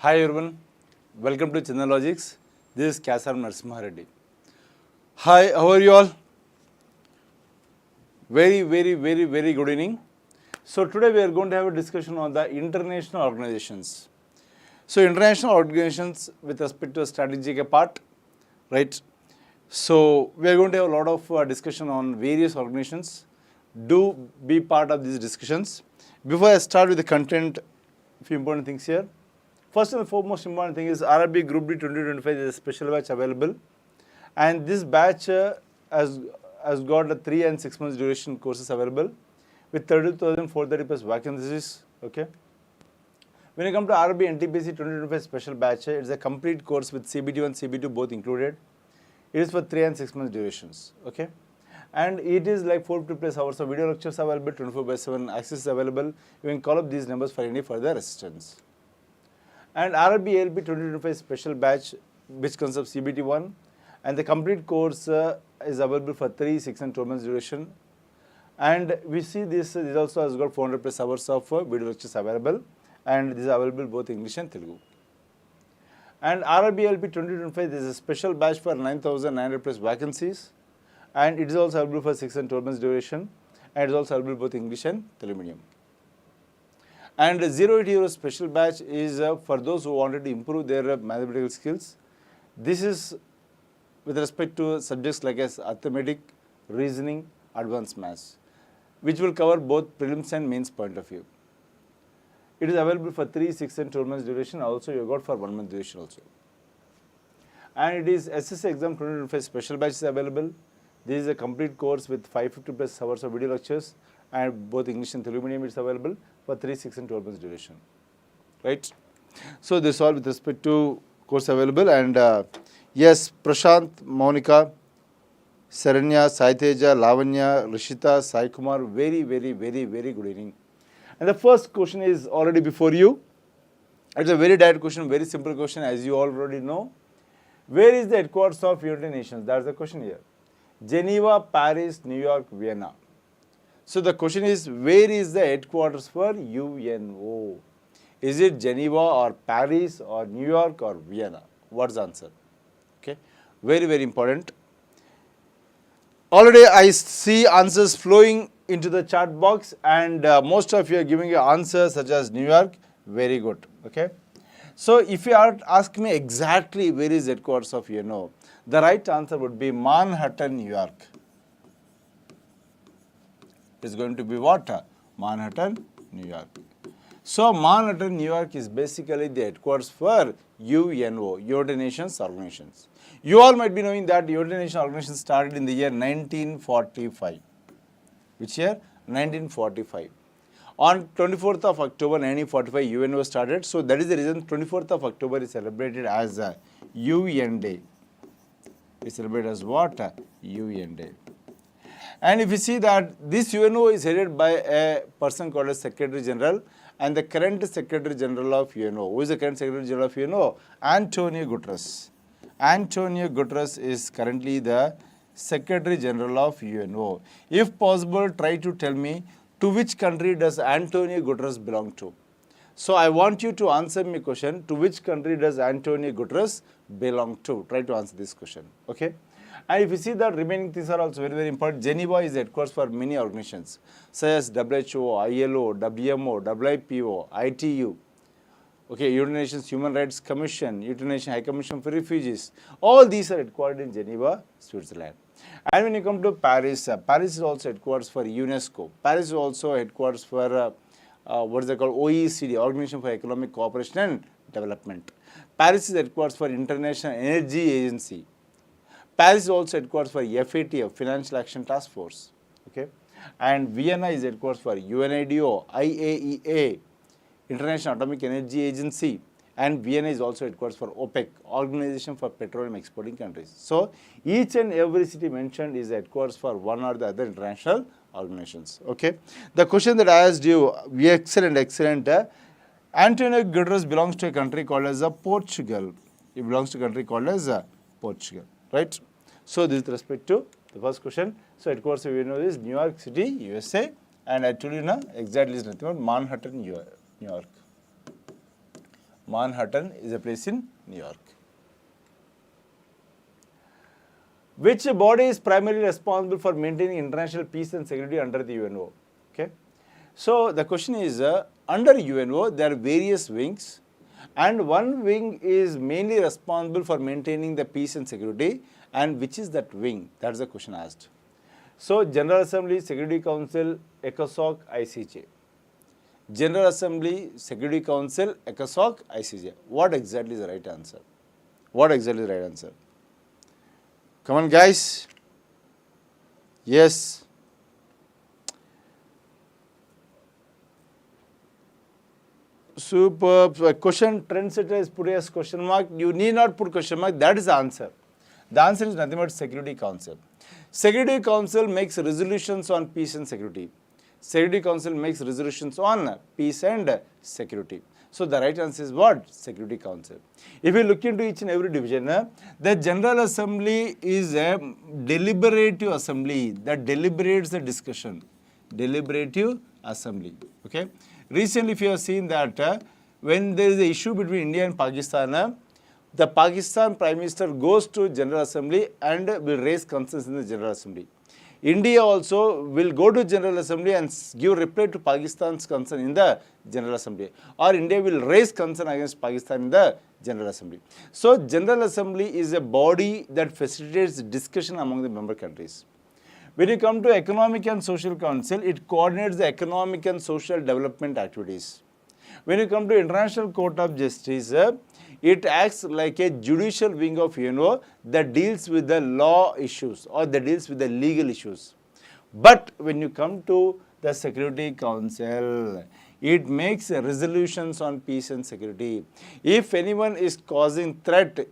Hi everyone, welcome to Chandan Logics. This is Kasar Narasimha. Hi, how are you all? Very good evening. So today we are going to have a discussion on the international organizations. So international organizations with respect to strategic part, right? So we are going to have a lot of discussion on various organizations. Do be part of these discussions. Before I start with the content, a few important things here. First and foremost important thing is RRB Group D 2025 is a special batch available, and this batch has got a 3 and 6 months duration courses available with 32,430 plus vacancies. Okay. When you come to RRB NTPC 2025 special batch, it's a complete course with CBT1, CBT2 both included. It is for 3 and 6 months durations. Okay. And it is like 450 plus hours of video lectures available, 24/7 access is available. You can call up these numbers for any further assistance. And RRB ALP 2025 special batch, which consists of CBT1, and the complete course is available for 3, 6 and 12 months duration. And we see this also has got 400 plus hours of video lectures available, and this is available both English and Telugu. And RRB ALP 2025 is a special batch for 9,900 plus vacancies, and it is also available for 6 and 12 months duration, and it is also available both English and Telugu medium. And 080 euro special batch is for those who wanted to improve their mathematical skills. This is with respect to subjects like as arithmetic, reasoning, advanced maths, which will cover both prelims and mains point of view. It is available for 3, 6 and 12 months duration. Also you got for 1 month duration also. And it is SSC exam 2025 special batch is available. This is a complete course with 550 plus hours of video lectures, and both English and Telugu medium is available for 3, 6 and 12 months duration, right? So this all with respect to course available. And yes, Prashant, Monica, Saranya, Saiteja, Lavanya, Rishita, Sai Kumar, very good evening. And the first question is already before you. It's a very direct question, very simple question, as you already know. Where is the headquarters of United Nations? That's the question here. Geneva, Paris, New York, Vienna. So the question is, where is the headquarters for UNO? Is it Geneva or Paris or New York or Vienna? What's the answer? Okay, very important. Already I see answers flowing into the chat box, and most of you are giving your answers such as New York. Very good. Okay. So if you are ask me exactly where is headquarters of UNO, the right answer would be Manhattan, New York. Is going to be what? Manhattan, New York. So Manhattan, New York is basically the headquarters for UNO, United Nations Organizations. You all might be knowing that United Nations Organization started in the year 1945. Which year? 1945. On 24th of October 1945, UNO started. So that is the reason 24th of October is celebrated as a UN Day. It's celebrated as what? UN Day. And if you see that this UNO is headed by a person called as Secretary General, and the current Secretary General of UNO. Who is the current Secretary General of UNO? Antonio Guterres. Antonio Guterres is currently the Secretary General of UNO. If possible, try to tell me to which country does Antonio Guterres belong to. So I want you to answer me question, to which country does Antonio Guterres belong to? Try to answer this question. Okay. And if you see that remaining things are also very important. Geneva is headquarters for many organizations such as WHO, ILO, WMO, WIPO, ITU, okay, United Nations Human Rights Commission, United Nations High Commission for Refugees. All these are headquartered in Geneva, Switzerland. And when you come to Paris, Paris is also headquarters for UNESCO. Paris is also headquarters for what is it called? OECD, Organization for Economic Cooperation and Development. Paris is headquarters for International Energy Agency. Paris is also headquarters for FATF, Financial Action Task Force. Okay, and Vienna is headquarters for UNIDO, IAEA, International Atomic Energy Agency, and Vienna is also headquarters for OPEC, Organization for Petroleum Exporting Countries. So each and every city mentioned is headquarters for one or the other international organizations. Okay, the question that I asked you, excellent. Antonio Guterres belongs to a country called as Portugal. He belongs to a country called as Portugal. Right. So this is with respect to the first question. So headquarters of UNO is New York City, USA, and I told you now exactly is nothing but Manhattan, New York. Manhattan is a place in New York. Which body is primarily responsible for maintaining international peace and security under the UNO? Okay. So the question is, under UNO there are various wings, and one wing is mainly responsible for maintaining the peace and security, and which is that wing? That's the question asked. So General Assembly, Security Council, ECOSOC, ICJ. General Assembly, Security Council, ECOSOC, ICJ. What exactly is the right answer? What exactly is the right answer? Come on, guys. Yes. Superb. Question trendsetter is put as question mark. You need not put question mark. That is the answer. The answer is nothing but Security Council. Security Council makes resolutions on peace and security. Security Council makes resolutions on peace and security. So the right answer is what? Security Council. If you look into each and every division, the General Assembly is a deliberative assembly that deliberates the discussion. Deliberative assembly. Okay. Recently, if you have seen that when there is an issue between India and Pakistan, the Pakistan Prime Minister goes to General Assembly and will raise concerns in the General Assembly. India also will go to General Assembly and give reply to Pakistan's concern in the General Assembly, or India will raise concern against Pakistan in the General Assembly. So General Assembly is a body that facilitates discussion among the member countries. When you come to Economic and Social Council, it coordinates the economic and social development activities. When you come to International Court of Justice, it acts like a judicial wing of UNO that deals with the law issues or that deals with the legal issues. But when you come to the Security Council, it makes resolutions on peace and security. If anyone is causing threat, to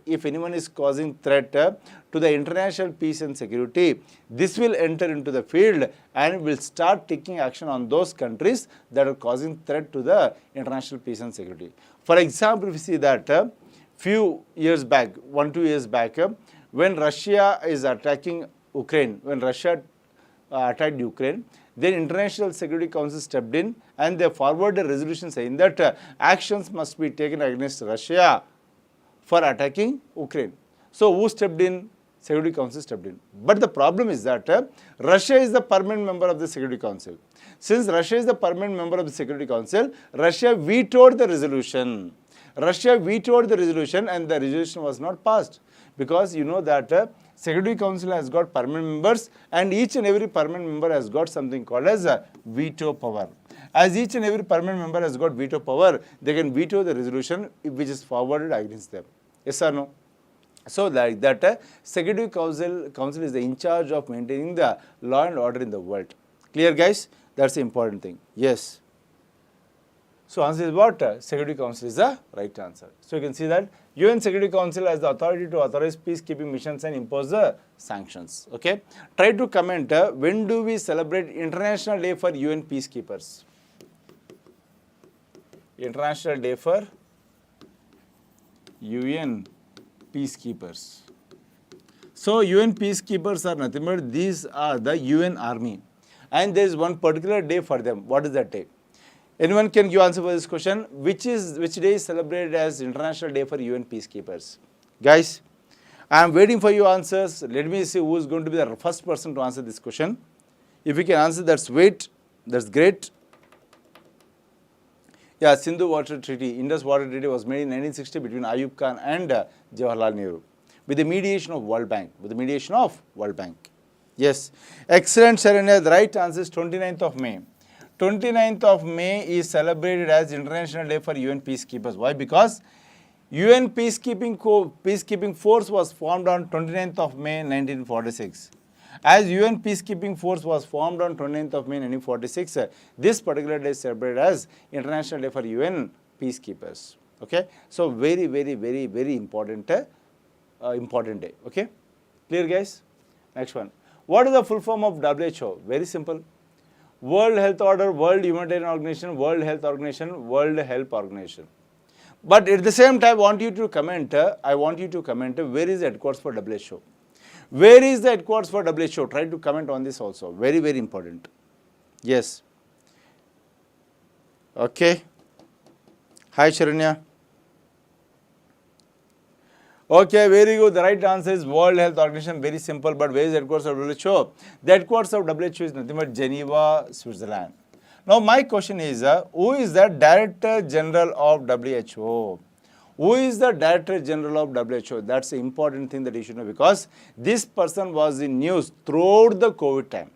the international peace and security, this will enter into the field and will start taking action on those countries that are causing threat to the international peace and security. For example, if you see that few years back, 1-2 years back, when Russia is attacking Ukraine, when Russia attacked Ukraine, then International Security Council stepped in and they forwarded a resolution saying that actions must be taken against Russia for attacking Ukraine. So who stepped in? Security Council stepped in. But the problem is that Russia is the permanent member of the Security Council. Since Russia is the permanent member of the Security Council, Russia vetoed the resolution. Russia vetoed the resolution and the resolution was not passed, because you know that Security Council has got permanent members and each and every permanent member has got something called as a veto power. As each and every permanent member has got veto power, they can veto the resolution which is forwarded against them. Yes or no? So like that, Security Council is in charge of maintaining the law and order in the world. Clear, guys? That's the important thing. Yes. So answer is what? Security Council is the right answer. So you can see that UN Security Council has the authority to authorize peacekeeping missions and impose the sanctions. Okay. Try to comment, when do we celebrate International Day for UN Peacekeepers? International Day for UN Peacekeepers. So UN Peacekeepers are nothing but these are the UN Army. And there is one particular day for them. What is that day? Anyone can give answer for this question? Which day is celebrated as International Day for UN Peacekeepers? Guys, I am waiting for your answers. Let me see who is going to be the first person to answer this question. If you can answer, that's great. Yeah, Sindhu Water Treaty, Indus Water Treaty was made in 1960 between Ayub Khan and Jawaharlal Nehru with the mediation of World Bank. Yes. Excellent, Sharanya. The right answer is 29th of May. 29th of May is celebrated as International Day for UN Peacekeepers. Why? Because UN Peacekeeping Force was formed on 29th of May 1946. As UN Peacekeeping Force was formed on 29th of May 1946, this particular day is celebrated as International Day for UN Peacekeepers. Okay? So, very important, important day. Okay? Clear, guys? Next one. What is the full form of WHO? Very simple. World Health Order, World Humanitarian Organization, World Health Organization, World Health Organization. But at the same time, I want you to comment, where is the headquarters for WHO? Where is the headquarters for WHO? Try to comment on this also. Very important. Yes. Okay. Hi, Sharanya. Okay, very good. The right answer is World Health Organization. Very simple, but where is the headquarters of WHO? The headquarters of WHO is nothing but Geneva, Switzerland. Now, my question is, who is the Director General of WHO? Who is the Director General of WHO? That's the important thing that you should know, because this person was in news throughout the COVID time.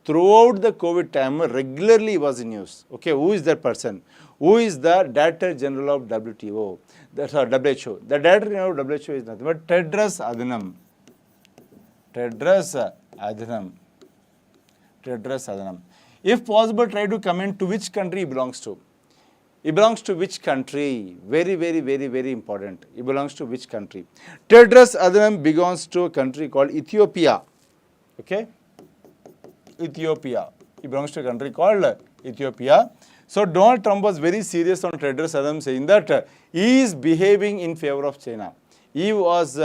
Throughout the COVID time, regularly was in news. Okay, who is that person? Who is the Director General of WTO? That's WHO. The Director General of WHO is nothing but Tedros Adhanom. Tedros Adhanom. Tedros Adhanom. If possible, try to comment to which country he belongs to. He belongs to which country? Very, very, very, very important. He belongs to which country? Tedros Adhanom belongs to a country called Ethiopia. Okay? Ethiopia. He belongs to a country called Ethiopia. So Donald Trump was very serious on Tedros Adhanom, saying that he is behaving in favor of China. He was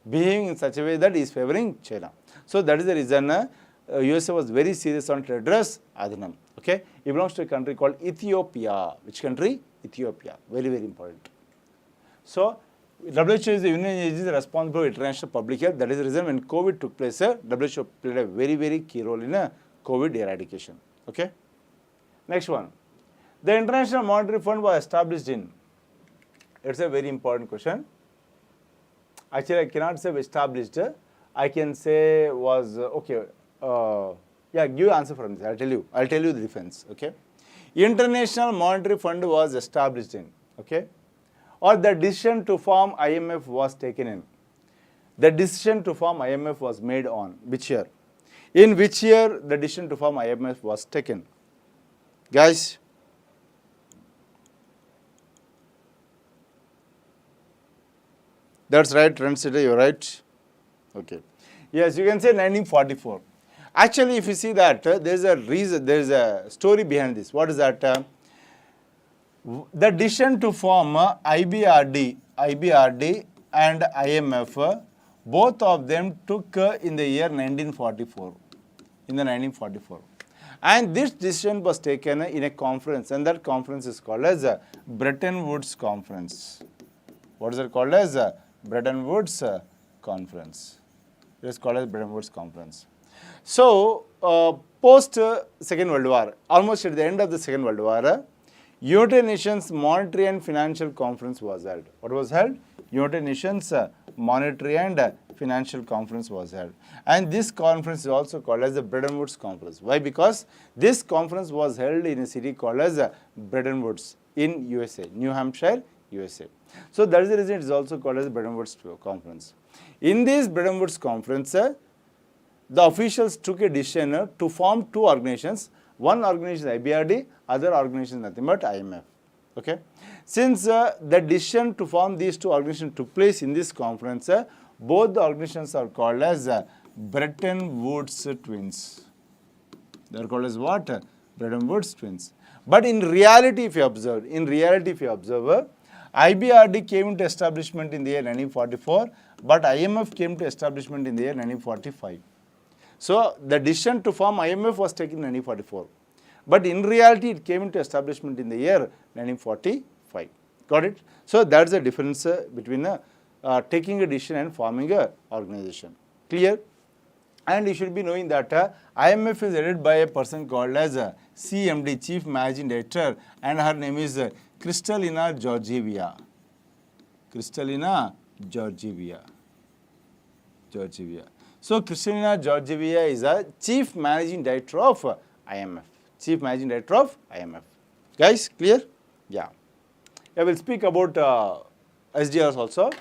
behaving in such a way that he is favoring China. So that is the reason USA was very serious on Tedros Adhanom. Okay, he belongs to a country called Ethiopia. Which country? Ethiopia. Very, very important. So WHO is the union agency responsible for international public health. That is the reason when COVID took place, WHO played a very, very key role in COVID eradication. Okay. Next one. The International Monetary Fund was established in. It's a very important question. Actually, I cannot say established. I can say was okay. Yeah, give answer from this. I'll tell you the difference. Okay. International Monetary Fund was established in. Okay. Or the decision to form IMF was taken in. The decision to form IMF was made on which year? In which year the decision to form IMF was taken? Guys, that's right, Trendsetter, you're right. Okay. Yes, you can say 1944. Actually, if you see that, there's a reason, there's a story behind this. What is that? The decision to form IBRD and IMF, both of them took in the year 1944. In the 1944. And this decision was taken in a conference, and that conference is called as Bretton Woods Conference. What is it called as? Bretton Woods Conference. It is called as Bretton Woods Conference. So, post Second World War, almost at the end of the Second World War, United Nations Monetary and Financial Conference was held. What was held? United Nations Monetary and Financial Conference was held. And this conference is also called as the Bretton Woods Conference. Why? Because this conference was held in a city called as Bretton Woods in USA, New Hampshire, USA. So that is the reason it is also called as the Bretton Woods Conference. In this Bretton Woods Conference, the officials took a decision to form two organizations. One organization is IBRD, other organization is nothing but IMF. Okay. Since the decision to form these two organizations took place in this conference, both the organizations are called as Bretton Woods Twins. They are called as what? Bretton Woods Twins. But in reality, if you observe, IBRD came into establishment in the year 1944, but IMF came to establishment in the year 1945. So the decision to form IMF was taken in 1944. But in reality, it came into establishment in the year 1945. Got it? So that's the difference between taking a decision and forming an organization. Clear? And you should be knowing that IMF is headed by a person called as CMD, Chief Managing Director, and her name is Kristalina Georgieva. Kristalina Georgieva. So Kristalina Georgieva is a Chief Managing Director of IMF. Chief Managing Director of IMF. Guys, clear? Yeah. I will speak about SDRs also.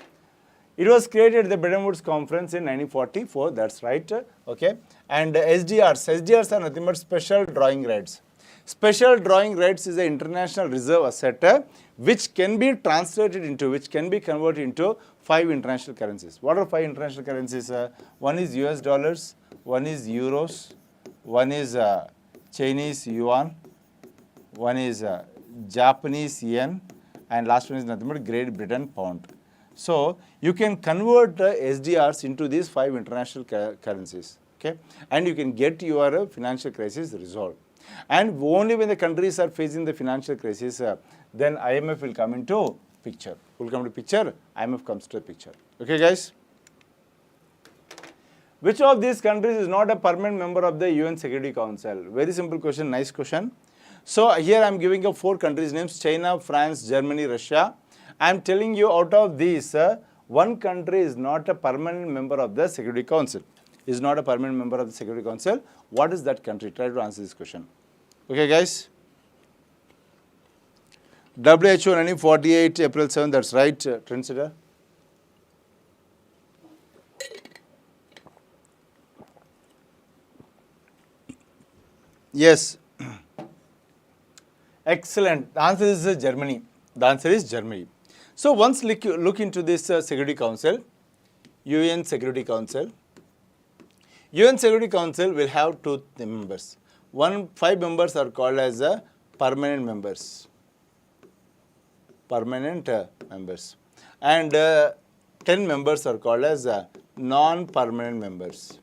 It was created at the Bretton Woods Conference in 1944, that's right, okay. And SDRs are nothing but special drawing rights. Special drawing rights is an international reserve asset which can be translated into, which can be converted into 5 international currencies. What are 5 international currencies? One is US dollars, one is euros, one is Chinese yuan, one is Japanese yen, and last one is nothing but Great Britain pound. So you can convert SDRs into these 5 international currencies, okay, and you can get your financial crisis resolved. And only when the countries are facing the financial crisis, then IMF will come into picture. Who will come to picture? IMF comes to the picture. Okay, guys? Which of these countries is not a permanent member of the UN Security Council? Very simple question, nice question. So here I am giving you 4 countries names: China, France, Germany, Russia. I am telling you out of these, one country is not a permanent member of the Security Council. Is not a permanent member of the Security Council. What is that country? Try to answer this question. Okay, guys? WHO 1948, April 7, that's right, trendsetter. Yes. Excellent. The answer is Germany. The answer is Germany. So once look into this Security Council, UN Security Council. UN Security Council will have 2 members. 5 members are called as permanent members. Permanent members. And 10 members are called as non-permanent members.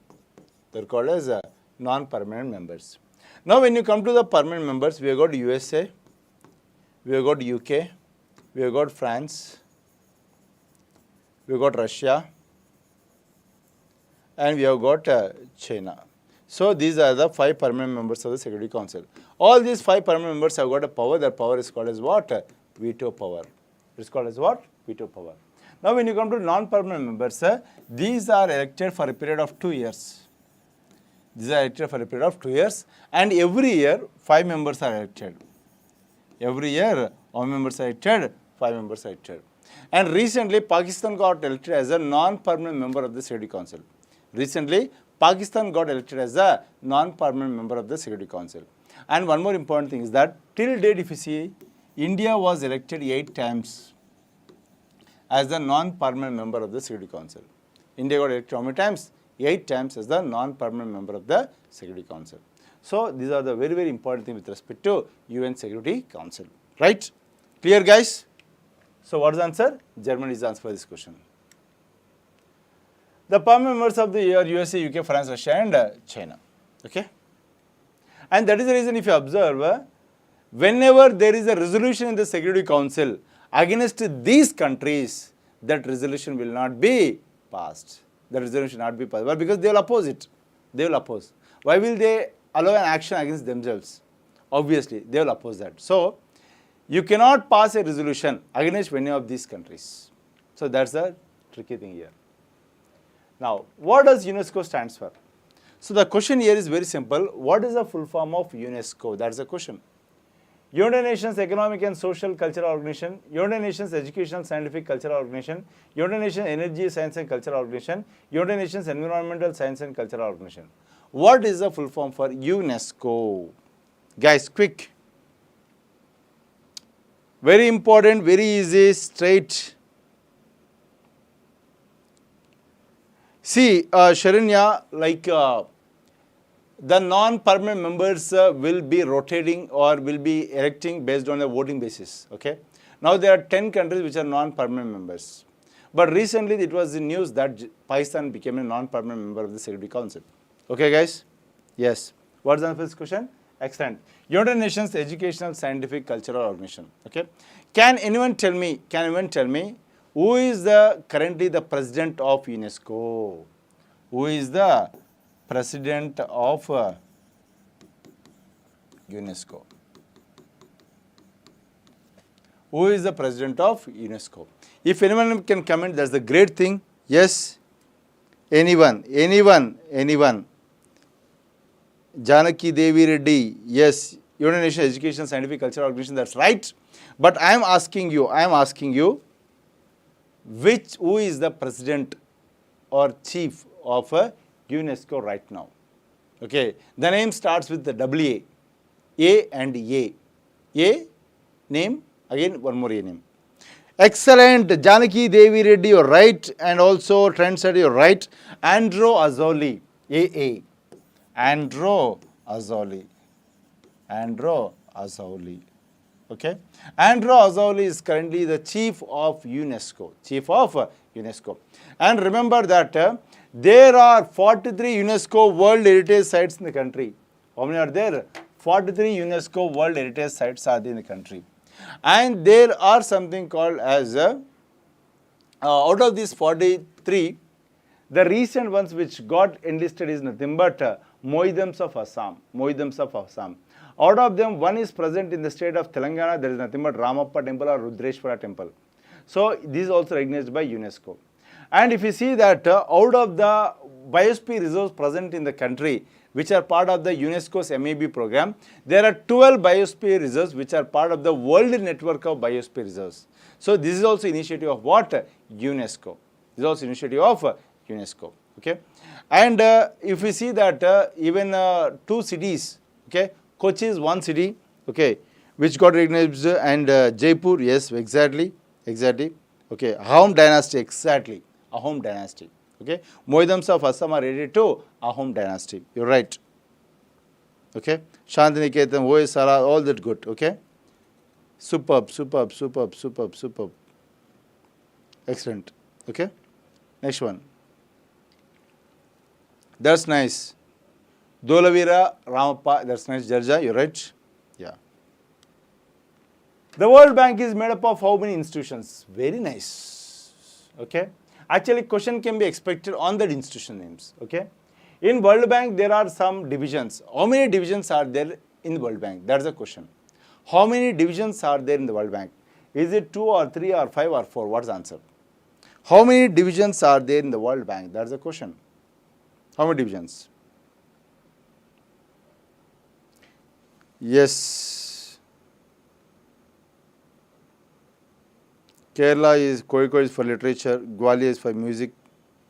They are called as non-permanent members. Now when you come to the permanent members, we have got USA, we have got UK, we have got France, we have got Russia, and we have got China. So these are the 5 permanent members of the Security Council. All these 5 permanent members have got a power. Their power is called as what? Veto power. It is called as what? Veto power. Now when you come to non-permanent members, these are elected for a period of 2 years. These are elected for a period of 2 years, and every year 5 members are elected. Every year, how many members are elected? 5 members are elected. And recently, Pakistan got elected as a non-permanent member of the Security Council. Recently, Pakistan got elected as a non-permanent member of the Security Council. And one more important thing is that till date, if you see, India was elected 8 times as the non-permanent member of the Security Council. India got elected how many times? 8 times as the non-permanent member of the Security Council. So these are the very, very important things with respect to UN Security Council. Right? Clear, guys? So what is the answer? Germany is the answer for this question. The permanent members of the year USA, UK, France, Russia, and China. Okay? And that is the reason if you observe, whenever there is a resolution in the Security Council against these countries, that resolution will not be passed. The resolution not be possible because they will oppose it. They will oppose. Why will they allow an action against themselves? Obviously, they will oppose that. So, you cannot pass a resolution against any of these countries. So, that's the tricky thing here. Now, what does UNESCO stands for? So, the question here is very simple. What is the full form of UNESCO? That's the question. United Nations Economic and Social Cultural Organization, United Nations Educational Scientific Cultural Organization, United Nations Energy Science and Cultural Organization, United Nations Environmental Science and Cultural Organization. What is the full form for UNESCO? Guys, quick. Very important, very easy, straight. See, Sharanya, like the non-permanent members will be rotating or will be electing based on a voting basis. Okay. Now there are 10 countries which are non-permanent members. But recently it was in news that Pakistan became a non-permanent member of the Security Council. Okay, guys? Yes. What is the answer to this question? Excellent. United Nations Educational Scientific Cultural Organization. Okay. Can anyone tell me who is currently the president of UNESCO? Who is the president of UNESCO? Who is the president of UNESCO? If anyone can comment, that's the great thing. Yes. Anyone. Janaki Devi Reddy. Yes. United Nations Education Scientific Cultural Organization. That's right. But I am asking you, who is the president or chief of UNESCO right now? Okay. The name starts with the WA. A and A. A name, again one more A name. Excellent. Janaki Devi Reddy, you're right. And also trendsetter, you're right. Andrew Azoulay. AA. Andrew Azoulay. Okay. Andrew Azoulay is currently the chief of UNESCO. And remember that there are 43 UNESCO World Heritage Sites in the country. How many are there? 43 UNESCO World Heritage Sites are there in the country. And there are something called as, out of these 43, the recent ones which got enlisted is nothing but Mohiddams of Assam. Mohiddams of Assam. Out of them, one is present in the state of Telangana. There is nothing but Ramappa temple or Rudreshwara temple. So this is also recognized by UNESCO. And if you see that out of the biosphere reserves present in the country, which are part of the UNESCO's MAB program, there are 12 biosphere reserves which are part of the world network of biosphere reserves. So this is also initiative of what? UNESCO. This is also initiative of UNESCO. Okay. And if we see that even 2 cities, okay, Kochi is one city, okay, which got recognized, and Jaipur, yes, exactly. Okay, Ahom dynasty, exactly, Ahom dynasty. Okay, Mohiddams of Assam are related to Ahom dynasty. You're right. Okay, Shantiniketan, Hoysala, all that good. Okay, superb. Excellent. Okay, next one. That's nice. Dolavira, Ramappa, that's nice. Jarja, you're right. Yeah. The World Bank is made up of how many institutions? Very nice. Okay. Actually, question can be expected on that institution names. Okay. In World Bank, there are some divisions. How many divisions are there in the World Bank? That's the question. How many divisions are there in the World Bank? Is it 2 or 3 or 5 or 4? What's the answer? How many divisions are there in the World Bank? That's the question. How many divisions? Yes. Kerala is, Kozhikode is for literature, Gwalior is for music,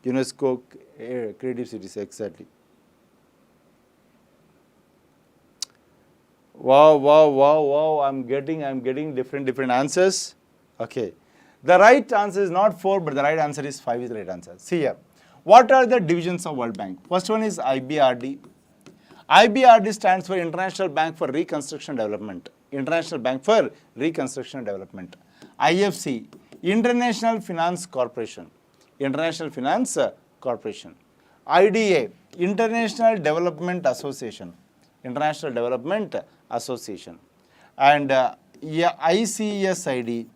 UNESCO, creative cities, exactly. Wow, I'm getting different answers. Okay. The right answer is not 4, but the right answer is 5 is the right answer. See here. What are the divisions of World Bank? First one is IBRD. IBRD stands for International Bank for Reconstruction and Development. International Bank for Reconstruction and Development. IFC, International Finance Corporation. International Finance Corporation. IDA, International Development Association. International Development Association. And ICSID,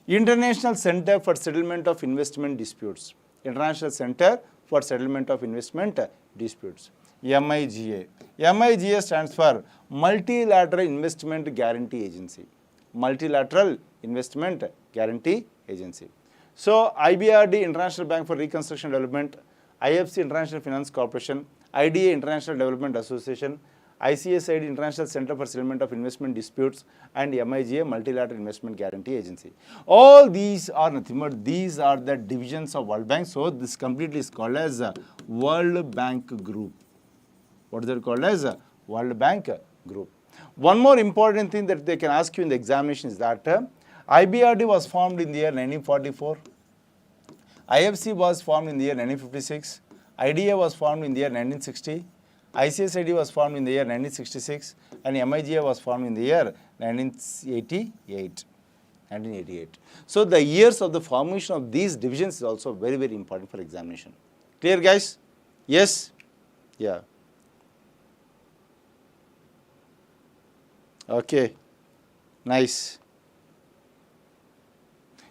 International Center for Settlement of Investment Disputes. International Center for Settlement of Investment Disputes. MIGA. MIGA stands for Multilateral Investment Guarantee Agency. Multilateral Investment Guarantee Agency. So, IBRD, International Bank for Reconstruction and Development, IFC, International Finance Corporation, IDA, International Development Association, ICSID, International Center for Settlement of Investment Disputes, and MIGA, Multilateral Investment Guarantee Agency. All these are nothing but these are the divisions of World Bank. So, this completely is called as a World Bank Group. What is it called as? A World Bank Group. One more important thing that they can ask you in the examination is that IBRD was formed in the year 1944, IFC was formed in the year 1956, IDA was formed in the year 1960, ICSID was formed in the year 1966, and MIGA was formed in the year 1988. So, the years of the formation of these divisions is also very important for examination. Clear, guys? Yes? Yeah. Okay. Nice.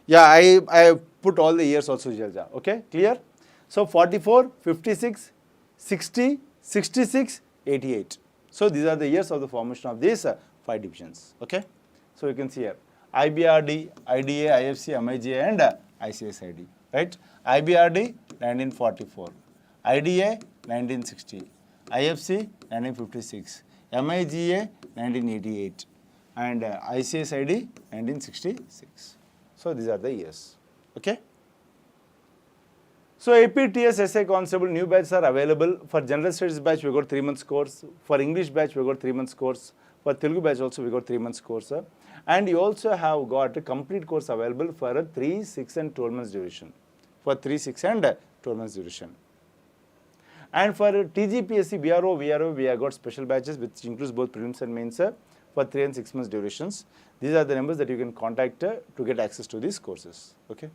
Yeah, I put all the years also, Jalja. Okay, clear? So, 44, 56, 60, 66, 88. So, these are the years of the formation of these 5 divisions. Okay. So, you can see here IBRD, IDA, IFC, MIGA, and ICSID. Right? IBRD 1944, IDA 1960, IFC 1956, MIGA 1988, and ICSID 1966. So, these are the years. Okay. So, APPSC Constable new batches are available. For General Studies batch, we got 3 months course. For English batch, we got 3 months course. For Telugu batch also, we got 3 months course. And you also have got a complete course available for a 3, 6, and 12 months duration. For 3, 6, and 12 months duration. And for TGPSC, BRO, VRO, we have got special batches which includes both prelims and mains for 3 and 6 months durations. These are the numbers that you can contact to get access to these courses. Okay.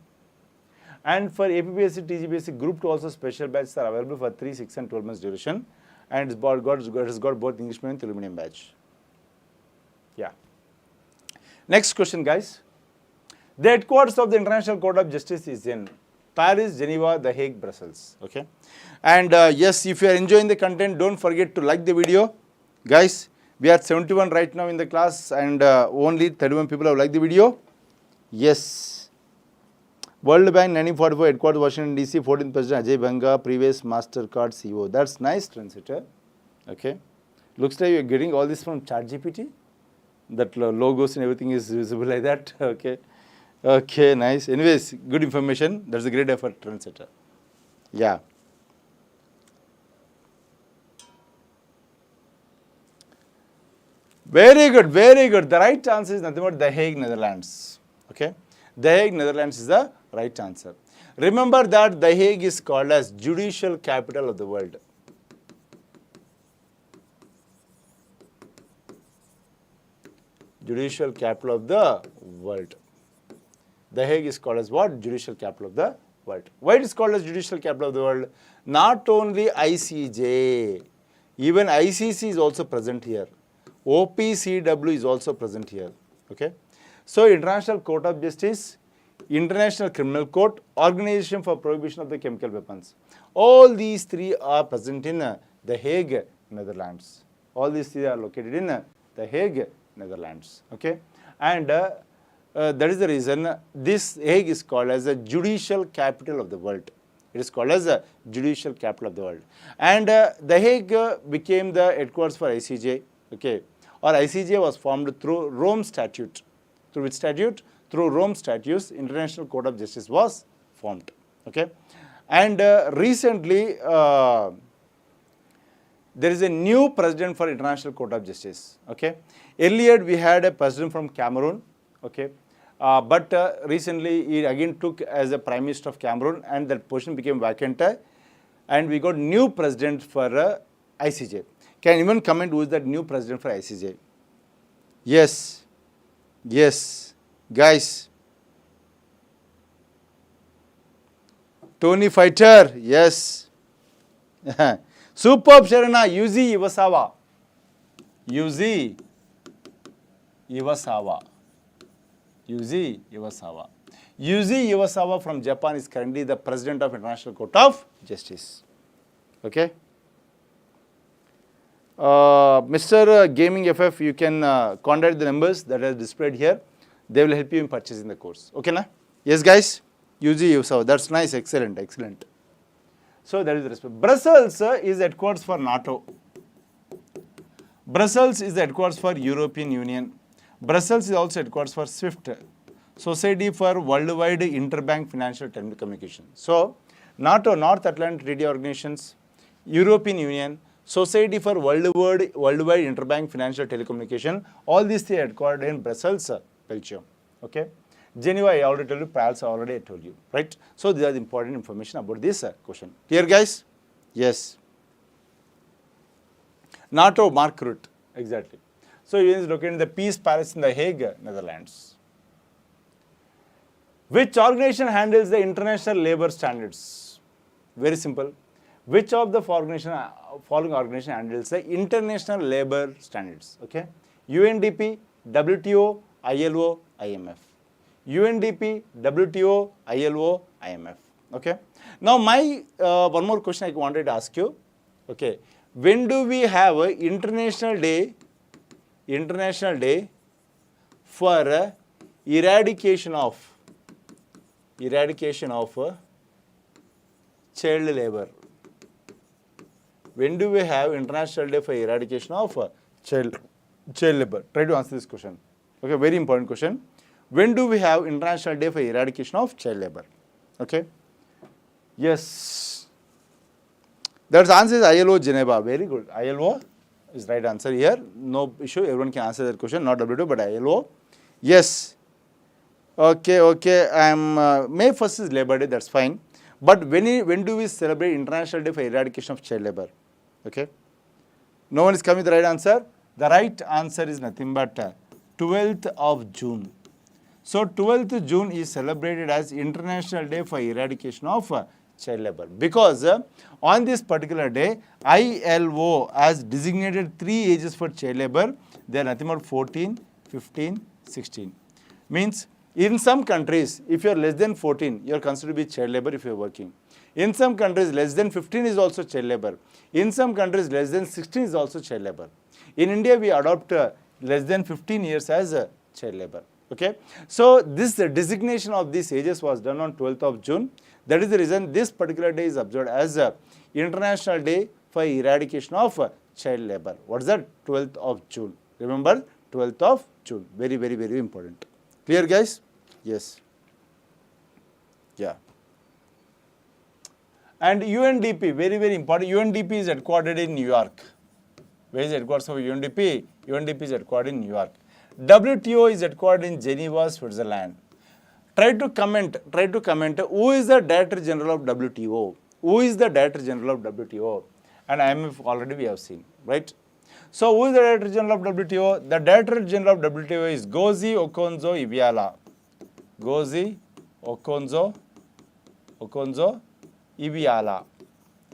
And for APPSC, TGPSC Group 2 also special batches are available for 3, 6, and 12 months duration. And it's got both English medium and Telugu medium batch. Yeah. Next question, guys. The headquarters of the International Court of Justice is in Paris, Geneva, The Hague, Brussels. Okay. And yes, if you are enjoying the content, don't forget to like the video. Guys, we are 71 right now in the class and only 31 people have liked the video. Yes. World Bank 1944 headquarters Washington DC, 14th President Ajay Banga, previous MasterCard CEO. That's nice, Transitor. Okay. Looks like you're getting all this from ChatGPT. That logos and everything is visible like that. Okay. Okay, nice. Anyways, good information. That's a great effort, Transitor. Yeah. Very good, very good. The right answer is nothing but The Hague, Netherlands. Okay. The Hague, Netherlands is the right answer. Remember that The Hague is called as judicial capital of the world. Judicial capital of the world. The Hague is called as what? Judicial capital of the world. Why it is called as judicial capital of the world? Not only ICJ, even ICC is also present here. OPCW is also present here. Okay. So, International Court of Justice, International Criminal Court, Organization for Prohibition of the Chemical Weapons. All these three are present in The Hague, Netherlands. All these three are located in The Hague, Netherlands. Okay. And that is the reason this Hague is called as a judicial capital of the world. It is called as a judicial capital of the world. And The Hague became the headquarters for ICJ. Okay. Or ICJ was formed through Rome Statute. Through which statute? Through Rome Statutes, International Court of Justice was formed. Okay. And recently, there is a new president for International Court of Justice. Okay. Earlier, we had a president from Cameroon. Okay. But recently, he again took as a Prime Minister of Cameroon and that position became vacant. And we got new president for ICJ. Can anyone comment who is that new president for ICJ? Yes. Yes. Guys. Tony Fighter. Yes. Superb, Sharana. Yuzi Iwasawa. Yuzi Iwasawa. Yuzi Iwasawa. Yuzi Iwasawa from Japan is currently the president of International Court of Justice. Okay. Mr. Gaming FF, you can contact the numbers that are displayed here. They will help you in purchasing the course. Okay, na? Yes, guys. Yuzi Iwasawa. That's nice. Excellent. Excellent. So that is the respect. Brussels is headquarters for NATO. Brussels is the headquarters for European Union. Brussels is also headquarters for SWIFT, Society for Worldwide Interbank Financial Telecommunications. So, NATO, North Atlantic Treaty Organizations, European Union, Society for Worldwide Interbank Financial Telecommunication, all these three are headquartered in Brussels, Belgium. Okay. Geneva, I already told you, Paris, I already told you, right? So, these are the important information about this question. Clear, guys? Yes. NATO, Mark Rutte, exactly. So, it is located in the Peace Palace in The Hague, Netherlands. Which organization handles the international labor standards? Very simple. Which of the following organization handles the international labor standards? Okay. UNDP, WTO, ILO, IMF. UNDP, WTO, ILO, IMF. Okay. Now, my one more question I wanted to ask you. Okay. When do we have an international day for eradication of child labor? When do we have International Day for eradication of child labor? Try to answer this question. Okay, very important question. When do we have International Day for eradication of child labor? Okay. Yes. That's answer is ILO Geneva. Very good. ILO is right answer here. No issue. Everyone can answer that question. Not WTO, but ILO. Yes. Okay, okay. May 1st is Labor Day. That's fine. But when do we celebrate International Day for eradication of child labor? Okay. No one is coming with the right answer. The right answer is nothing but 12th of June. So 12th June is celebrated as International Day for eradication of child labor, because on this particular day ILO has designated 3 ages for child labor. They are nothing but 14, 15, 16. Means in some countries, if you are less than 14, you are considered to be child labor if you are working. In some countries, less than 15 is also child labor. In some countries, less than 16 is also child labor. In India, we adopt less than 15 years as child labor. Okay. So this designation of these ages was done on 12th of June. That is the reason this particular day is observed as International Day for Eradication of Child Labor. What is that? 12th of June. Remember, 12th of June. Very, very, very important. Clear, guys? Yes. Yeah. And UNDP, very, very important. UNDP is headquartered in New York. Where is the headquarters of UNDP? UNDP is headquartered in New York. WTO is headquartered in Geneva, Switzerland. Try to comment who is the Director General of WTO? Who is the Director General of WTO? And IMF already we have seen, right? So who is the Director General of WTO? The Director General of WTO is Ngozi Okonjo-Iweala. Ngozi Okonjo-Iweala.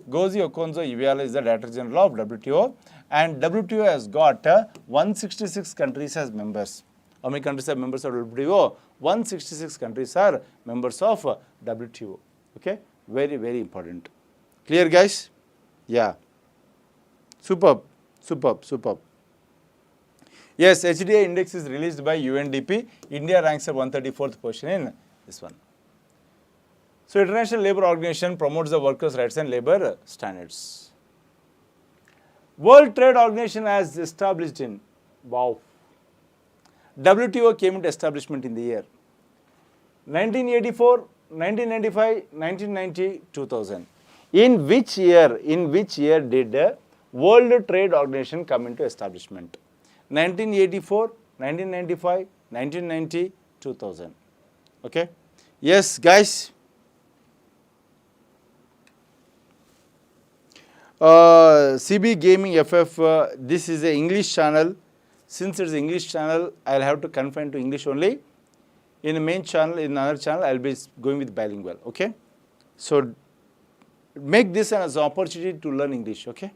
Ngozi Okonjo-Iweala is the Director General of WTO, and WTO has got 166 countries as members. How many countries are members of WTO? 166 countries are members of WTO. Okay, very, very important. Clear, guys? Yeah. Superb, superb, superb. Yes, HDI index is released by UNDP. India ranks at 134th position in this one. So, International Labour Organization promotes the workers' rights and labour standards. World Trade Organization has established in, wow, WTO came into establishment in the year 1984, 1995, 1990, 2000. In which year did World Trade Organization come into establishment? 1984, 1995, 1990, 2000. Okay? Yes, guys. CB Gaming FF, this is an English channel. Since it's an English channel, I'll have to confine to English only. In the main channel, in another channel, I'll be going with bilingual. Okay? So, make this as an opportunity to learn English. Okay?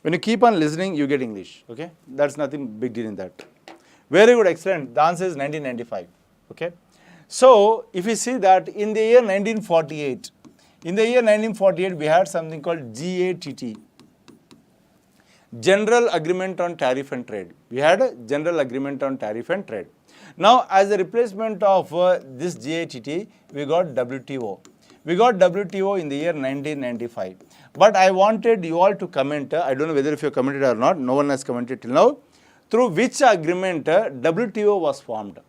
When you keep on listening, you get English. Okay? That's nothing big deal in that. Very good, excellent. The answer is 1995. Okay? So, if you see that in the year 1948, we had something called GATT, General Agreement on Tariff and Trade. We had a General Agreement on Tariff and Trade. Now, as a replacement of this GATT, we got WTO. We got WTO in the year 1995. But I wanted you all to comment, I don't know whether if you commented or not, no one has commented till now, through which agreement WTO was formed.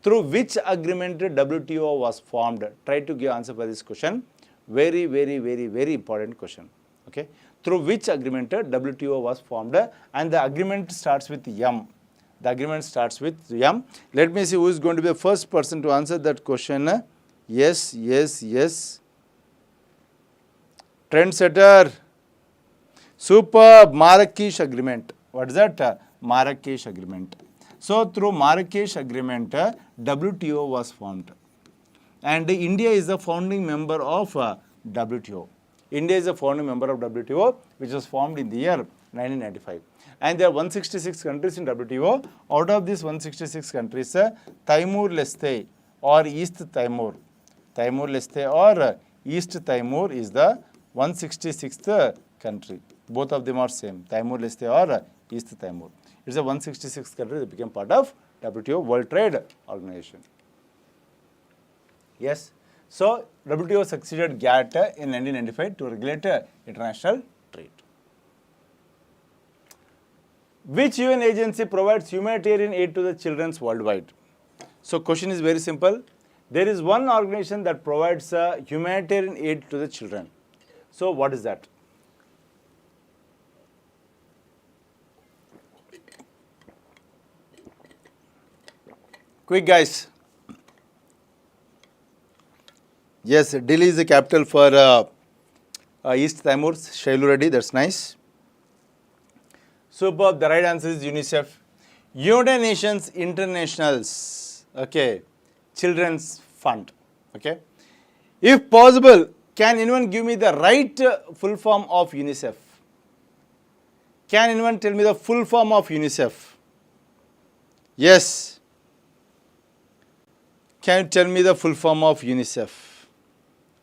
Through which agreement WTO was formed? Try to give answer for this question. Very, very, very, very important question. Okay. Through which agreement WTO was formed, and the agreement starts with M. The agreement starts with M. Let me see who is going to be the first person to answer that question. Yes, yes, yes. Trendsetter. Superb. Marrakesh Agreement. What is that? Marrakesh Agreement. So, through Marrakesh Agreement, WTO was formed. And India is the founding member of WTO. India is a founding member of WTO, which was formed in the year 1995. And there are 166 countries in WTO. Out of these 166 countries, Timor-Leste or East Timor, Timor-Leste or East Timor is the 166th country. Both of them are same, Timor-Leste or East Timor. It's a 166th country that became part of WTO, World Trade Organization. Yes. So, WTO succeeded GATT in 1995 to regulate international trade. Which UN agency provides humanitarian aid to the children worldwide? So, question is very simple. There is one organization that provides humanitarian aid to the children. So, what is that? Quick, guys. Yes, Delhi is the capital for East Timor, Shailu Reddy, that's nice. Superb, the right answer is UNICEF. United Nations Internationals, okay, Children's Fund, okay. If possible, can anyone give me the right full form of UNICEF? Can anyone tell me the full form of UNICEF? Yes. Can you tell me the full form of UNICEF?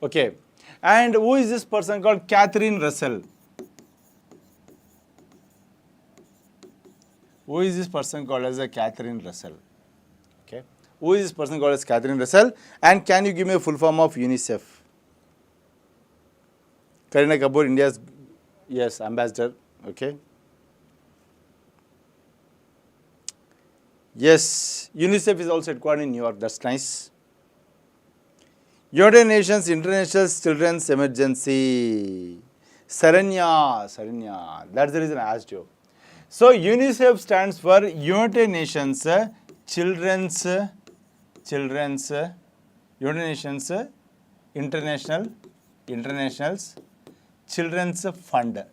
Okay. And who is this person called Catherine Russell? Who is this person called as a Catherine Russell? Okay. Who is this person called as Catherine Russell? And can you give me a full form of UNICEF? Karina Kapoor, India's, yes, ambassador. Okay. Yes, UNICEF is also headquartered in New York. That's nice. United Nations International Children's Emergency. Saranya. That's the reason I asked you. So UNICEF stands for United Nations Children's United Nations International's Children's Fund.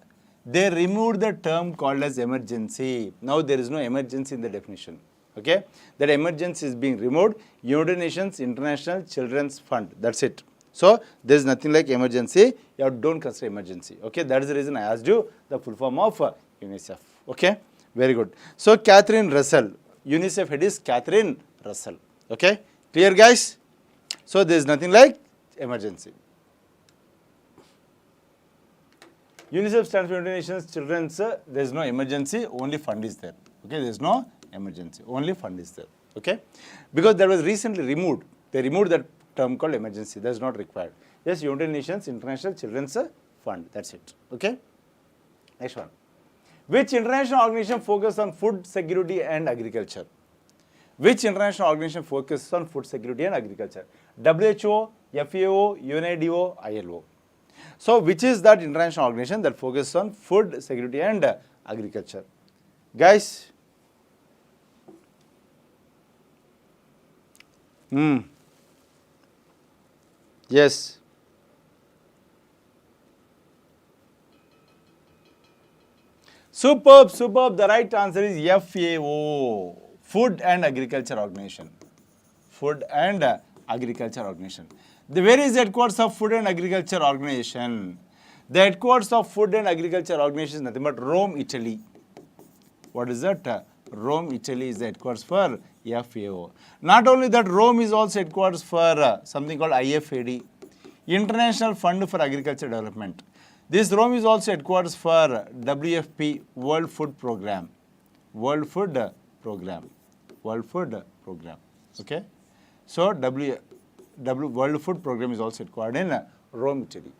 They removed the term called as emergency. Now there is no emergency in the definition. Okay, that emergency is being removed. United Nations International Children's Fund. That's it. So there is nothing like emergency. You don't consider emergency. Okay, that is the reason I asked you the full form of UNICEF. Okay, very good. So Catherine Russell, UNICEF head is Catherine Russell. Okay, clear guys? So there is nothing like emergency. UNICEF stands for United Nations Children's. There is no emergency. Only fund is there. Okay, there is no emergency. Only fund is there. Okay, because that was recently removed. They removed that term called emergency. That is not required. Yes, United Nations International Children's Fund. That's it. Okay. Next one. Which international organization focuses on food security and agriculture? Which international organization focuses on food security and agriculture? WHO, FAO, UNIDO, ILO. So, which is that international organization that focuses on food security and agriculture? Guys? Yes. Superb. The right answer is FAO, Food and Agriculture Organization. Food and Agriculture Organization. Where is the headquarters of Food and Agriculture Organization? The headquarters of Food and Agriculture Organization is nothing but Rome, Italy. What is that? Rome, Italy is the headquarters for FAO. Not only that, Rome is also headquarters for something called IFAD, International Fund for Agriculture Development. This Rome is also headquarters for WFP, World Food Program. World Food Program. Okay. So World Food Program is also headquartered in Rome, Italy.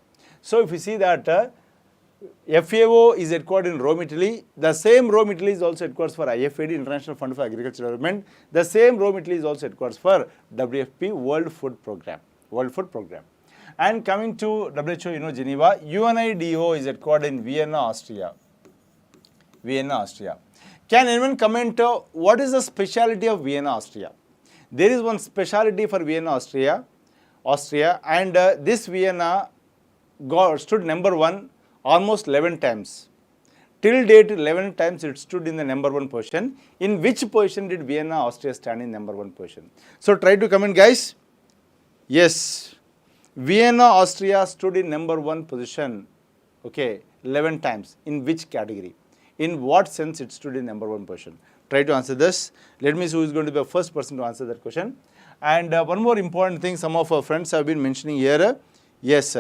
So if you see that FAO is headquartered in Rome, Italy. The same Rome, Italy is also headquarters for IFAD, International Fund for Agriculture Development. The same Rome, Italy is also headquarters for WFP, World Food Program. And coming to WHO, Geneva, UNIDO is headquartered in Vienna, Austria. Can anyone comment what is the speciality of Vienna, Austria? There is one speciality for Vienna, Austria, and this Vienna stood number 1 almost 11 times. Till date, 11 times it stood in the number 1 position. In which position did Vienna, Austria stand in number 1 position? So try to comment, guys. Yes, Vienna, Austria stood in number 1 position. Okay, 11 times. In which category? In what sense it stood in number 1 position? Try to answer this. Let me see who is going to be the first person to answer that question. And one more important thing, some of our friends have been mentioning here. Yes,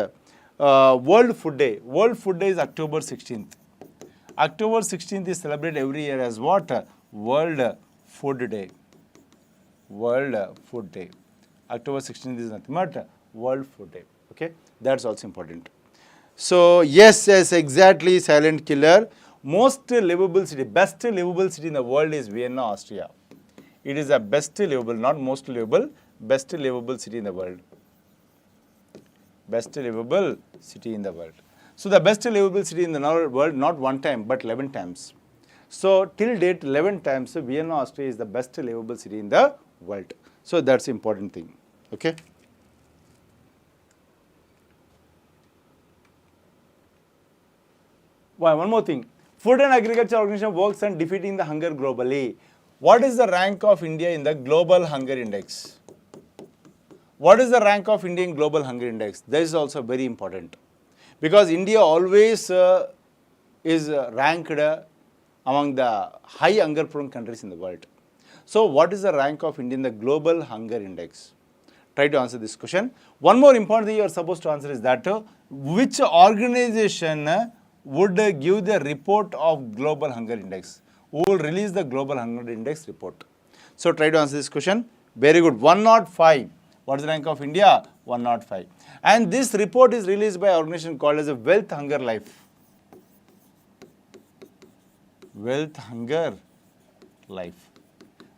World Food Day. World Food Day is October 16th. October 16th is celebrated every year as what? World Food Day. World Food Day. October 16th is nothing but World Food Day. Okay, that's also important. So yes, exactly, silent killer. Most livable city, best livable city in the world is Vienna, Austria. It is the best livable, not most livable, best livable city in the world. Best livable city in the world. So the best livable city in the world, not 1 time, but 11 times. So till date, 11 times, Vienna, Austria is the best livable city in the world. So that's the important thing. Okay. One more thing. Food and Agriculture Organization works on defeating the hunger globally. What is the rank of India in the Global Hunger Index? What is the rank of India in Global Hunger Index? That is also very important. Because India always is ranked among the high hunger prone countries in the world. So what is the rank of India in the Global Hunger Index? Try to answer this question. One more important thing you are supposed to answer is that which organization would give the report of Global Hunger Index? Who will release the Global Hunger Index report? So try to answer this question. Very good. 105. What is the rank of India? 105. And this report is released by an organization called as a Wealth Hunger Life. Wealth Hunger Life.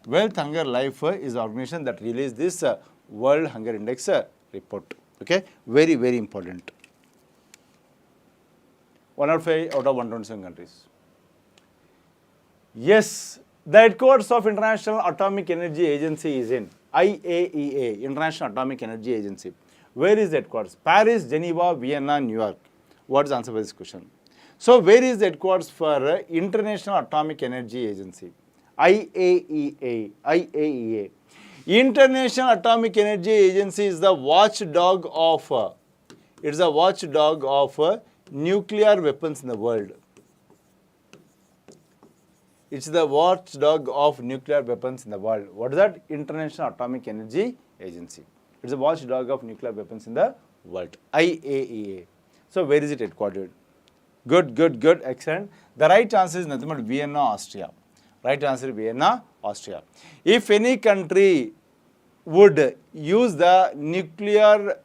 Wealth Hunger Life is an organization that released this World Hunger Index report. Okay, very, very important. 105 out of 127 countries. Yes, the headquarters of International Atomic Energy Agency is in IAEA, International Atomic Energy Agency. Where is the headquarters? Paris, Geneva, Vienna, New York. What is the answer for this question? So, where is the headquarters for International Atomic Energy Agency? IAEA. IAEA. International Atomic Energy Agency is the watchdog of nuclear weapons in the world. It's the watchdog of nuclear weapons in the world. What is that? International Atomic Energy Agency. It's the watchdog of nuclear weapons in the world. IAEA. So where is it headquartered? Good, good, good, excellent. The right answer is nothing but Vienna, Austria. Right answer is Vienna, Austria. If any country would use the nuclear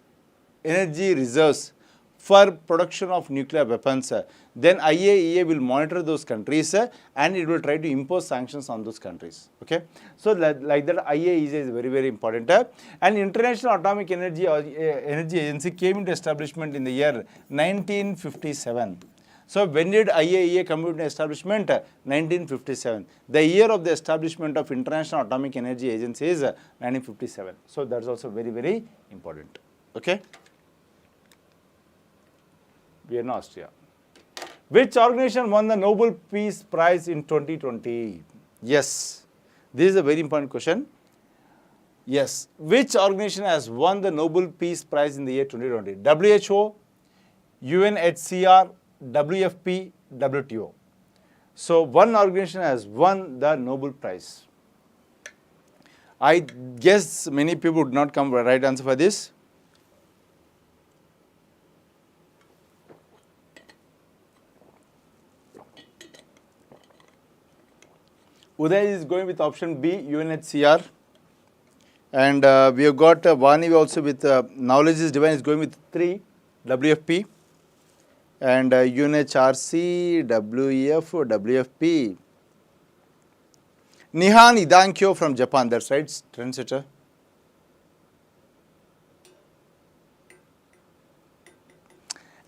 energy reserves for production of nuclear weapons, then IAEA will monitor those countries and it will try to impose sanctions on those countries. Okay, so like that IAEA is very, very important. And International Atomic Energy Agency came into establishment in the year 1957. So when did IAEA come into establishment? 1957. The year of the establishment of International Atomic Energy Agency is 1957. So that's also very, very important. Okay. Vienna, Austria. Which organization won the Nobel Peace Prize in 2020? Yes, this is a very important question. Yes, which organization has won the Nobel Peace Prize in the year 2020? WHO, UNHCR, WFP, WTO. So one organization has won the Nobel Prize. I guess many people would not come with the right answer for this. Uday is going with option B, UNHCR. And we have got Vani also with Knowledge is Divine is going with 3, WFP. And UNHRC, WEF, WFP. Nihan Idankyo from Japan, that's right, trendsetter.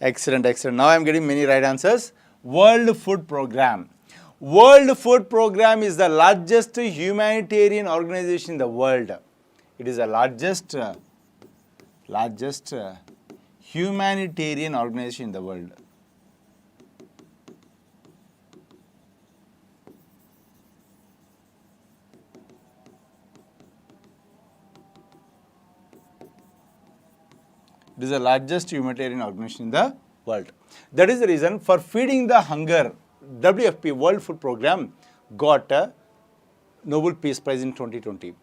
Excellent, excellent. Now I am getting many right answers. World Food Programme. World Food Programme is the largest humanitarian organization in the world. It is the largest humanitarian organization in the world. It is the largest humanitarian organization in the world. That is the reason for feeding the hunger, WFP, World Food Programme, got a Nobel Peace Prize in 2020.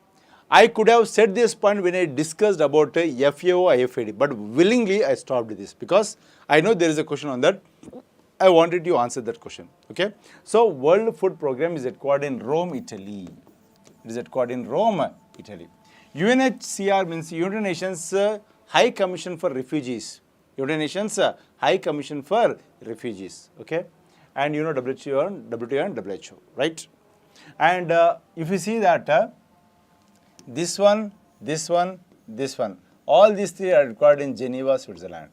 I could have said this point when I discussed about FAO, IFAD, but willingly I stopped this because I know there is a question on that. I wanted you to answer that question. Okay. So, World Food Programme is headquartered in Rome, Italy. It is headquartered in Rome, Italy. UNHCR means United Nations High Commission for Refugees. United Nations High Commission for Refugees. Okay. And you know WTO and WHO, right? And if you see that this one, all these three are headquartered in Geneva, Switzerland.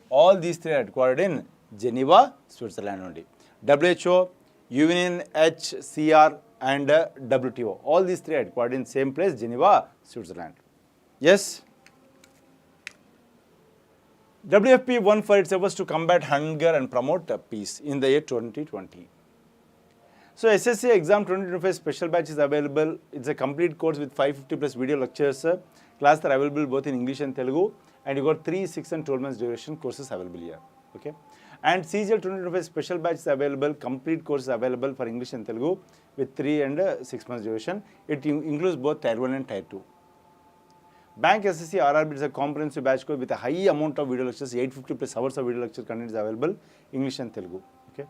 All these three are headquartered in Geneva, Switzerland only. WHO, UNHCR and WTO. All these three are headquartered in same place, Geneva, Switzerland. Yes? WFP won for its efforts to combat hunger and promote peace in the year 2020. So, SSC exam 2025 special batch is available. It's a complete course with 550 plus video lectures. Classes are available both in English and Telugu. And you got 3, 6 and 12 months duration courses available here. Okay. And CGL 2025 special batch is available, complete course is available for English and Telugu with 3 and 6 months duration. It includes both Tier 1 and Tier 2. Bank SSC RRB is a comprehensive batch course with a high amount of video lectures, 850 plus hours of video lecture content is available, English and Telugu. Okay.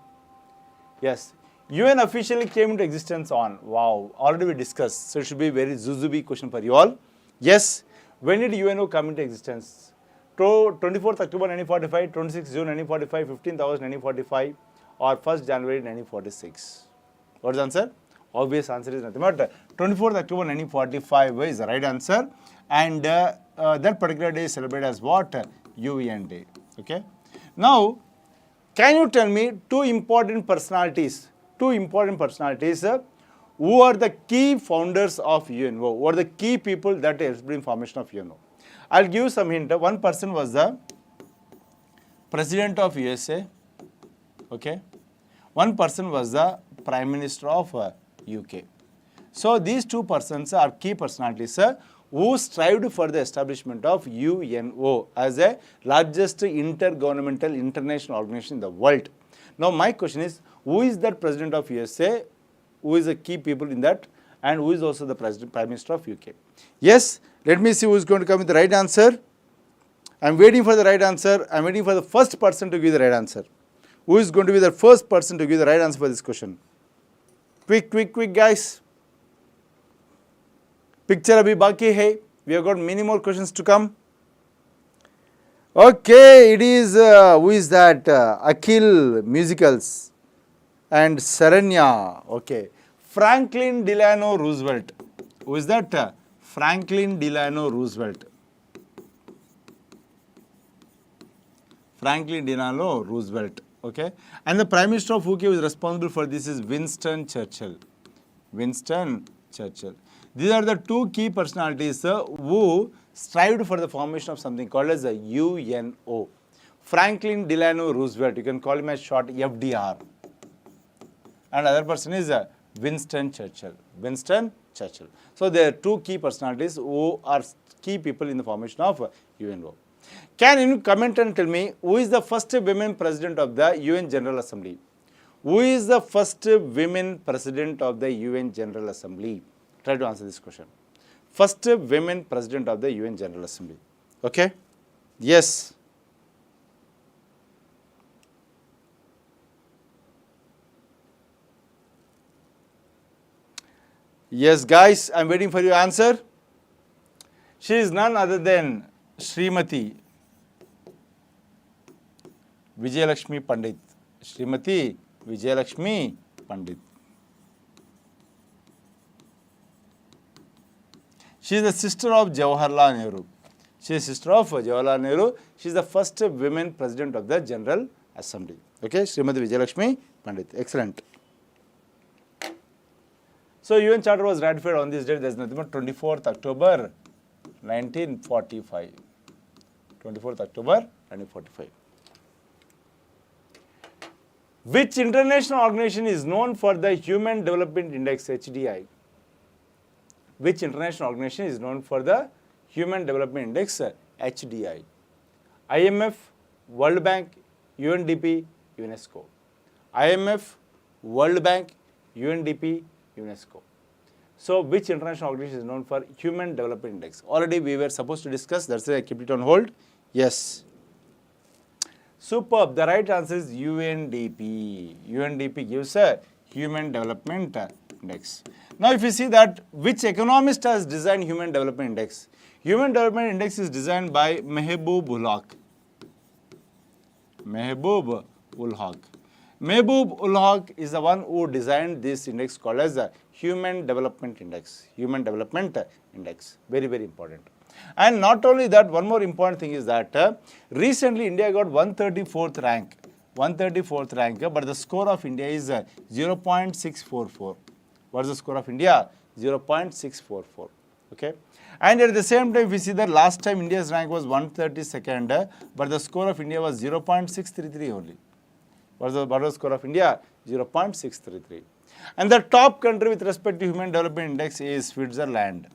Yes. UN officially came into existence on, wow, already we discussed, so it should be very zuzubi question for you all. Yes, when did UNO come into existence? 24th October 1945, 26th June 1945, 15th August 1945 or 1st January 1946. What is the answer? Obvious answer is nothing but 24th October 1945 is the right answer, and that particular day is celebrated as what? UN Day. Okay. Now, can you tell me two important personalities who are the key founders of UNO, who are the key people that helped in formation of UNO? I'll give you some hint. One person was the President of USA, okay. One person was the Prime Minister of UK. So these two persons are key personalities who strived for the establishment of UNO as a largest intergovernmental international organization in the world. Now my question is, who is that President of USA, who is the key people in that, and who is also the Prime Minister of UK? Yes, let me see who is going to come with the right answer. I am waiting for the right answer. I am waiting for the first person to give the right answer. Who is going to be the first person to give the right answer for this question? Quick guys. Picture abhi baki hai. We have got many more questions to come. Okay, it is, who is that? Akhil Musicals and Saranya. Okay. Franklin Delano Roosevelt. Who is that? Franklin Delano Roosevelt. Franklin Delano Roosevelt. Okay. And the Prime Minister of UK who is responsible for this is Winston Churchill. Winston Churchill. These are the two key personalities who strived for the formation of something called as a UNO. Franklin Delano Roosevelt, you can call him as short FDR. And other person is Winston Churchill. Winston Churchill. So there are two key personalities who are key people in the formation of UNO. Can you comment and tell me who is the first women president of the UN General Assembly? Who is the first women president of the UN General Assembly? Try to answer this question. First women president of the UN General Assembly. Okay? Yes. Yes, guys, I am waiting for your answer. She is none other than Srimati Vijayalakshmi Pandit. Srimati Vijayalakshmi Pandit. She is the sister of Jawaharlal Nehru. She is sister of Jawaharlal Nehru. She is the first women president of the General Assembly. Okay, Srimati Vijayalakshmi Pandit. Excellent. So UN Charter was ratified on this date. There is nothing but 24th October 1945. 24th October 1945. Which international organization is known for the Human Development Index, HDI? Which international organization is known for the Human Development Index, HDI? IMF, World Bank, UNDP, UNESCO. IMF, World Bank, UNDP, UNESCO. So, which international organization is known for Human Development Index? Already we were supposed to discuss, that's why I kept it on hold. Yes. Superb. The right answer is UNDP. UNDP gives a Human Development Index. Now, if you see that, which economist has designed Human Development Index? Human Development Index is designed by Mehboob ul Haq. Mehboob ul Haq. Mehboob ul Haq is the one who designed this index called as the Human Development Index. Human Development Index. Very, very important. And not only that, one more important thing is that recently India got 134th rank. 134th rank, but the score of India is 0.644. What is the score of India? 0.644. Okay. And at the same time, we see that last time India's rank was 132nd, but the score of India was 0.633 only. What was the score of India? 0.633. And the top country with respect to Human Development Index is Switzerland.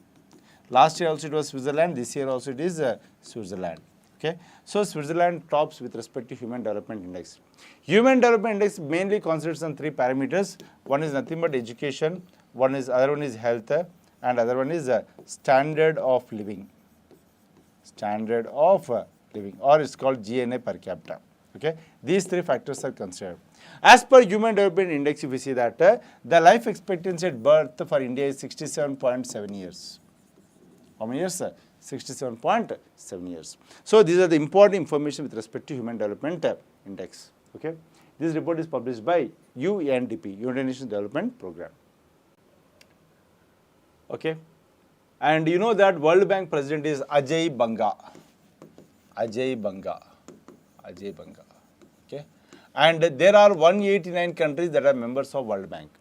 Last year also it was Switzerland, this year also it is Switzerland. Okay. So Switzerland tops with respect to Human Development Index. Human Development Index mainly consists on 3 parameters. One is nothing but education, other one is health, and other one is standard of living. Standard of living, or it's called GNA per capita. Okay. These 3 factors are considered. As per Human Development Index, if you see that the life expectancy at birth for India is 67.7 years. How many years? 67.7 years. So these are the important information with respect to Human Development Index. Okay. This report is published by UNDP, United Nations Development Program. Okay. And you know that World Bank president is Ajay Banga. Ajay Banga. Ajay Banga. Okay. And there are 189 countries that are members of World Bank.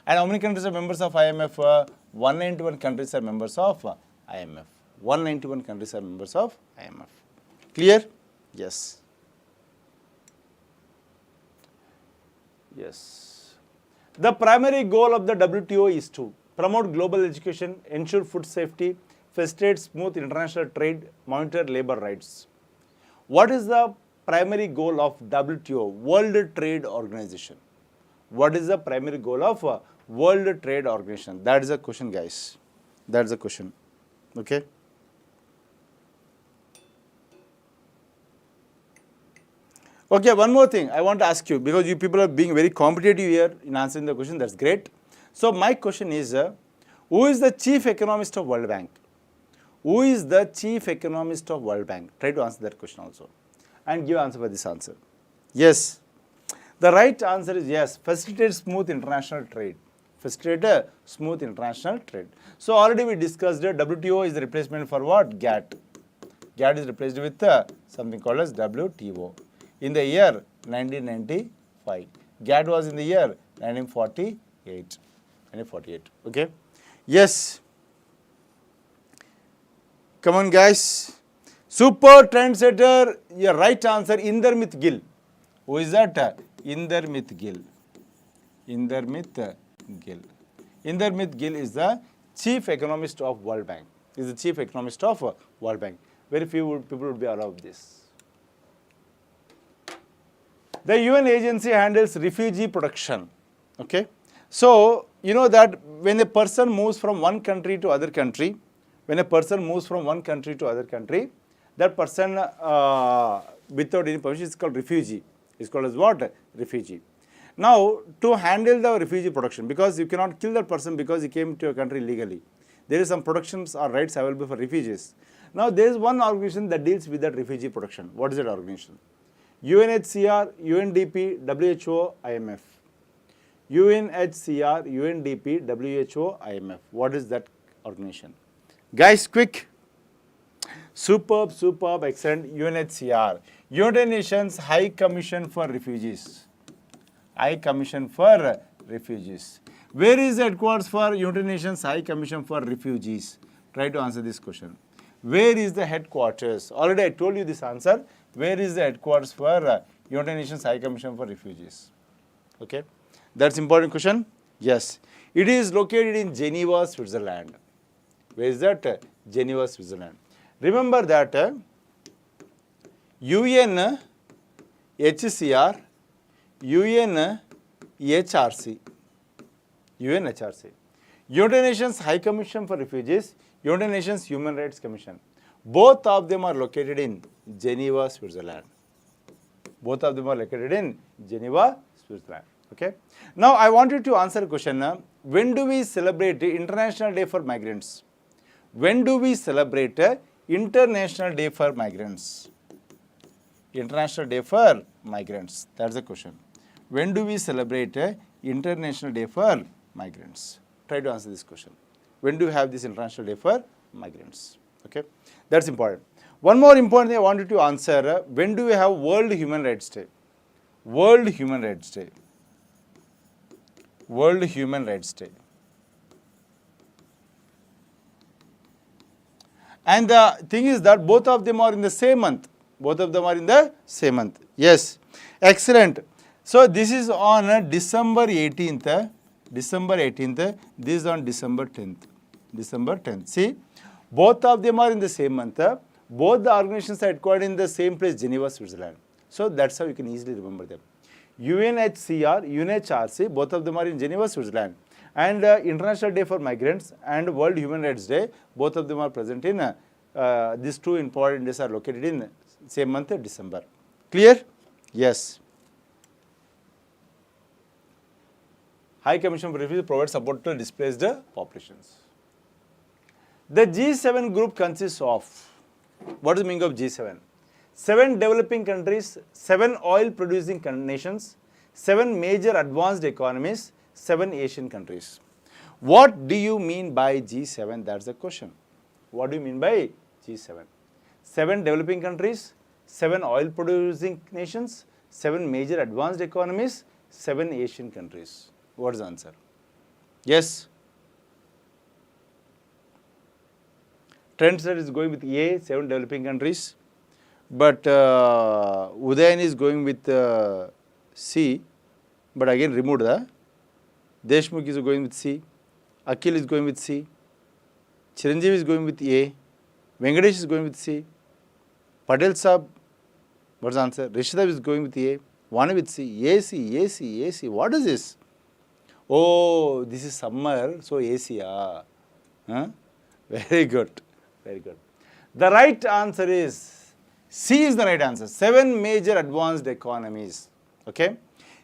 And how many countries are members of IMF? 191 countries are members of IMF. 191 countries are members of IMF. Clear? Yes. Yes. The primary goal of the WTO is to promote global education, ensure food safety, facilitate smooth international trade, monitor labor rights. What is the primary goal of WTO, World Trade Organization? What is the primary goal of World Trade Organization? That is the question, guys. That is the question. Okay. Okay, one more thing I want to ask you, because you people are being very competitive here in answering the question. That's great. So my question is, who is the chief economist of World Bank? Who is the chief economist of World Bank? Try to answer that question also and give answer for this answer. Yes. The right answer is yes. Facilitate smooth international trade. Facilitate smooth international trade. So already we discussed that WTO is the replacement for what? GATT. GATT is replaced with something called as WTO. In the year 1995. GATT was in the year 1948. Okay. Yes. Come on, guys. Super trendsetter. Your right answer, Indermith Gill. Who is that? Indermith Gill. Indermith Gill. Indermith Gill is the chief economist of World Bank. Is the chief economist of World Bank. Very few people would be aware of this. The UN agency handles refugee protection. Okay. So you know that when a person moves from one country to other country, that person without any permission is called refugee. It's called as what? Refugee. Now, to handle the refugee protection, because you cannot kill that person because he came to your country illegally, there is some protections or rights available for refugees. Now, there is one organization that deals with that refugee protection. What is that organization? UNHCR, UNDP, WHO, IMF. UNHCR, UNDP, WHO, IMF. What is that organization? Guys, quick. Superb, excellent. UNHCR, United Nations High Commission for Refugees. High Commission for Refugees. Where is the headquarters for United Nations High Commission for Refugees? Try to answer this question. Where is the headquarters? Already I told you this answer. Where is the headquarters for United Nations High Commission for Refugees? Okay. That's important question. Yes. It is located in Geneva, Switzerland. Where is that? Geneva, Switzerland. Remember that UNHCR, UNHRC, United Nations High Commission for Refugees, United Nations Human Rights Commission. Both of them are located in Geneva, Switzerland. Okay. Now I want you to answer a question. When do we celebrate the International Day for Migrants? When do we celebrate International Day for Migrants? International Day for Migrants. That's the question. When do we celebrate International Day for Migrants? Try to answer this question. When do we have this International Day for Migrants? Okay. That's important. One more important thing I wanted to answer. When do we have World Human Rights Day? World Human Rights Day. World Human Rights Day. And the thing is that both of them are in the same month. Yes. Excellent. So this is on December 18th. This is on December 10th. See, both of them are in the same month. Both the organizations are headquartered in the same place, Geneva, Switzerland. So that's how you can easily remember them. UNHCR, UNHRC, both of them are in Geneva, Switzerland. And International Day for Migrants and World Human Rights Day, both of them are present in, these two important days are located in same month, December. Clear? Yes. High Commission for Refugees provides support to displaced populations. The G7 group consists of, what is the meaning of G7? 7 developing countries, 7 oil producing nations, 7 major advanced economies, 7 Asian countries. What do you mean by G7? That's the question. What do you mean by G7? 7 developing countries, 7 oil producing nations, 7 major advanced economies, 7 Asian countries. What is the answer? Yes? Trend set is going with A, 7 developing countries. But Udayan is going with C. But again removed the. Deshmukh is going with C. Akhil is going with C. Chiranjeev is going with A. Venkatesh is going with C. Patel Saab, what's the answer? Rishitav is going with A. Vani with C. AC, AC, AC. What is this? Oh, this is summer, so AC. Huh? Very good. Very good. The right answer is C is the right answer. 7 major advanced economies. Okay.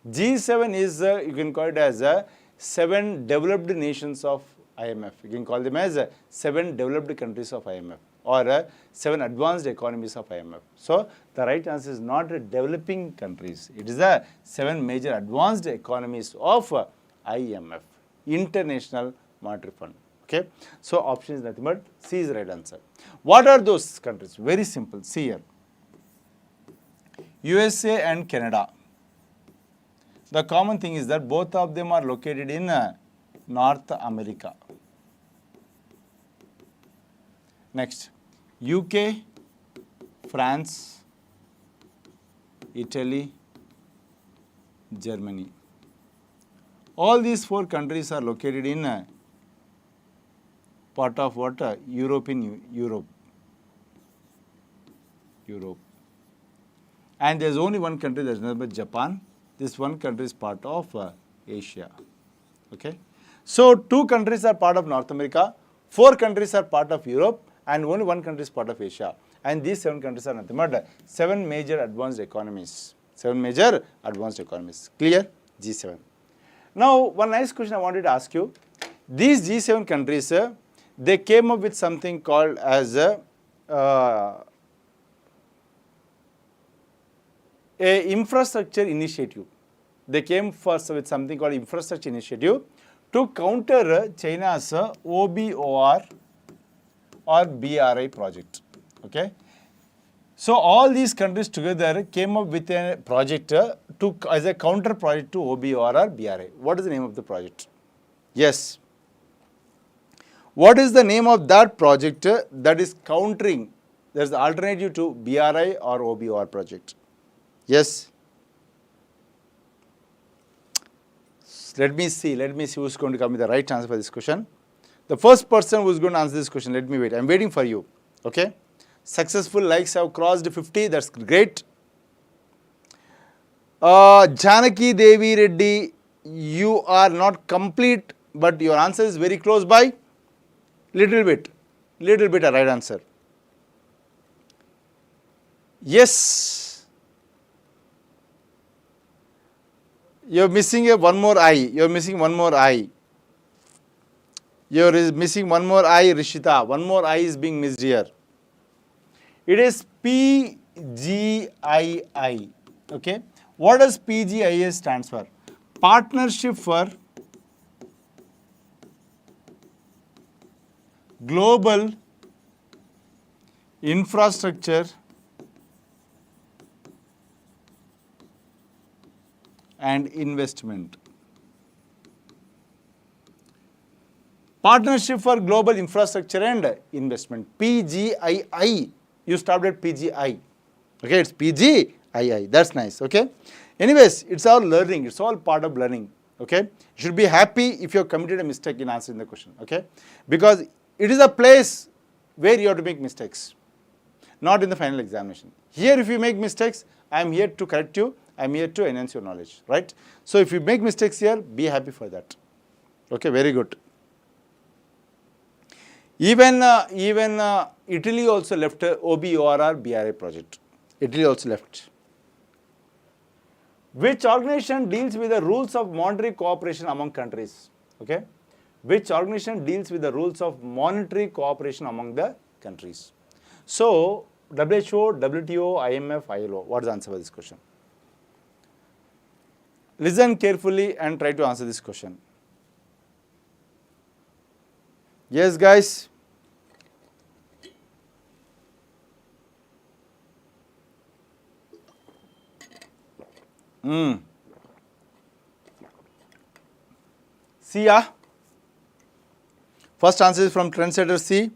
G7 is, you can call it as 7 developed nations of IMF. You can call them as 7 developed countries of IMF or 7 advanced economies of IMF. So, the right answer is not developing countries. It is the 7 major advanced economies of IMF, International Monetary Fund. Okay. So, option is nothing but C is the right answer. What are those countries? Very simple. See here. USA and Canada. The common thing is that both of them are located in North America. Next, UK, France, Italy, Germany. All these 4 countries are located in part of what? Europe. And there is only one country, that is nothing but Japan. This one country is part of Asia. Okay. So, 2 countries are part of North America, 4 countries are part of Europe, and only one country is part of Asia. And these 7 countries are nothing but 7 major advanced economies. 7 major advanced economies. Clear? G7. Now, one nice question I wanted to ask you. These G7 countries, they came up with something called as a infrastructure initiative. They came first with something called infrastructure initiative to counter China's OBOR or BRI project. Okay. So, all these countries together came up with a project as a counter project to OBOR or BRI. What is the name of the project? Yes. What is the name of that project that is countering, that is the alternative to BRI or OBOR project? Yes. Let me see who is going to come with the right answer for this question. The first person who is going to answer this question, let me wait. I am waiting for you. Okay. Successful likes have crossed 50. That's great. Janaki Devi Reddy, you are not complete, but your answer is very close by. Little bit a right answer. Yes. You are missing one more I. You are missing one more I. You are missing one more I, Rishita. One more I is being missed here. It is PGII. Okay. What does PGII stands for? Partnership for Global Infrastructure and Investment. Partnership for Global Infrastructure and Investment. PGII. You stopped at PGI. Okay, it's PGII. That's nice. Okay. Anyways, it's all learning. It's all part of learning. Okay. You should be happy if you have committed a mistake in answering the question. Okay. Because it is a place where you have to make mistakes. not in the final examination. Here if you make mistakes, I am here to correct you, I am here to enhance your knowledge, right? So if you make mistakes here, be happy for that. Okay, very good. Even Italy also left OBORR BRA project. Italy also left. Which organization deals with the rules of monetary cooperation among countries? Okay. Which organization deals with the rules of monetary cooperation among the countries? So, WHO, WTO, IMF, ILO. What is the answer for this question? Listen carefully and try to answer this question. Yes, guys. C, first answer is from Trendsetter C,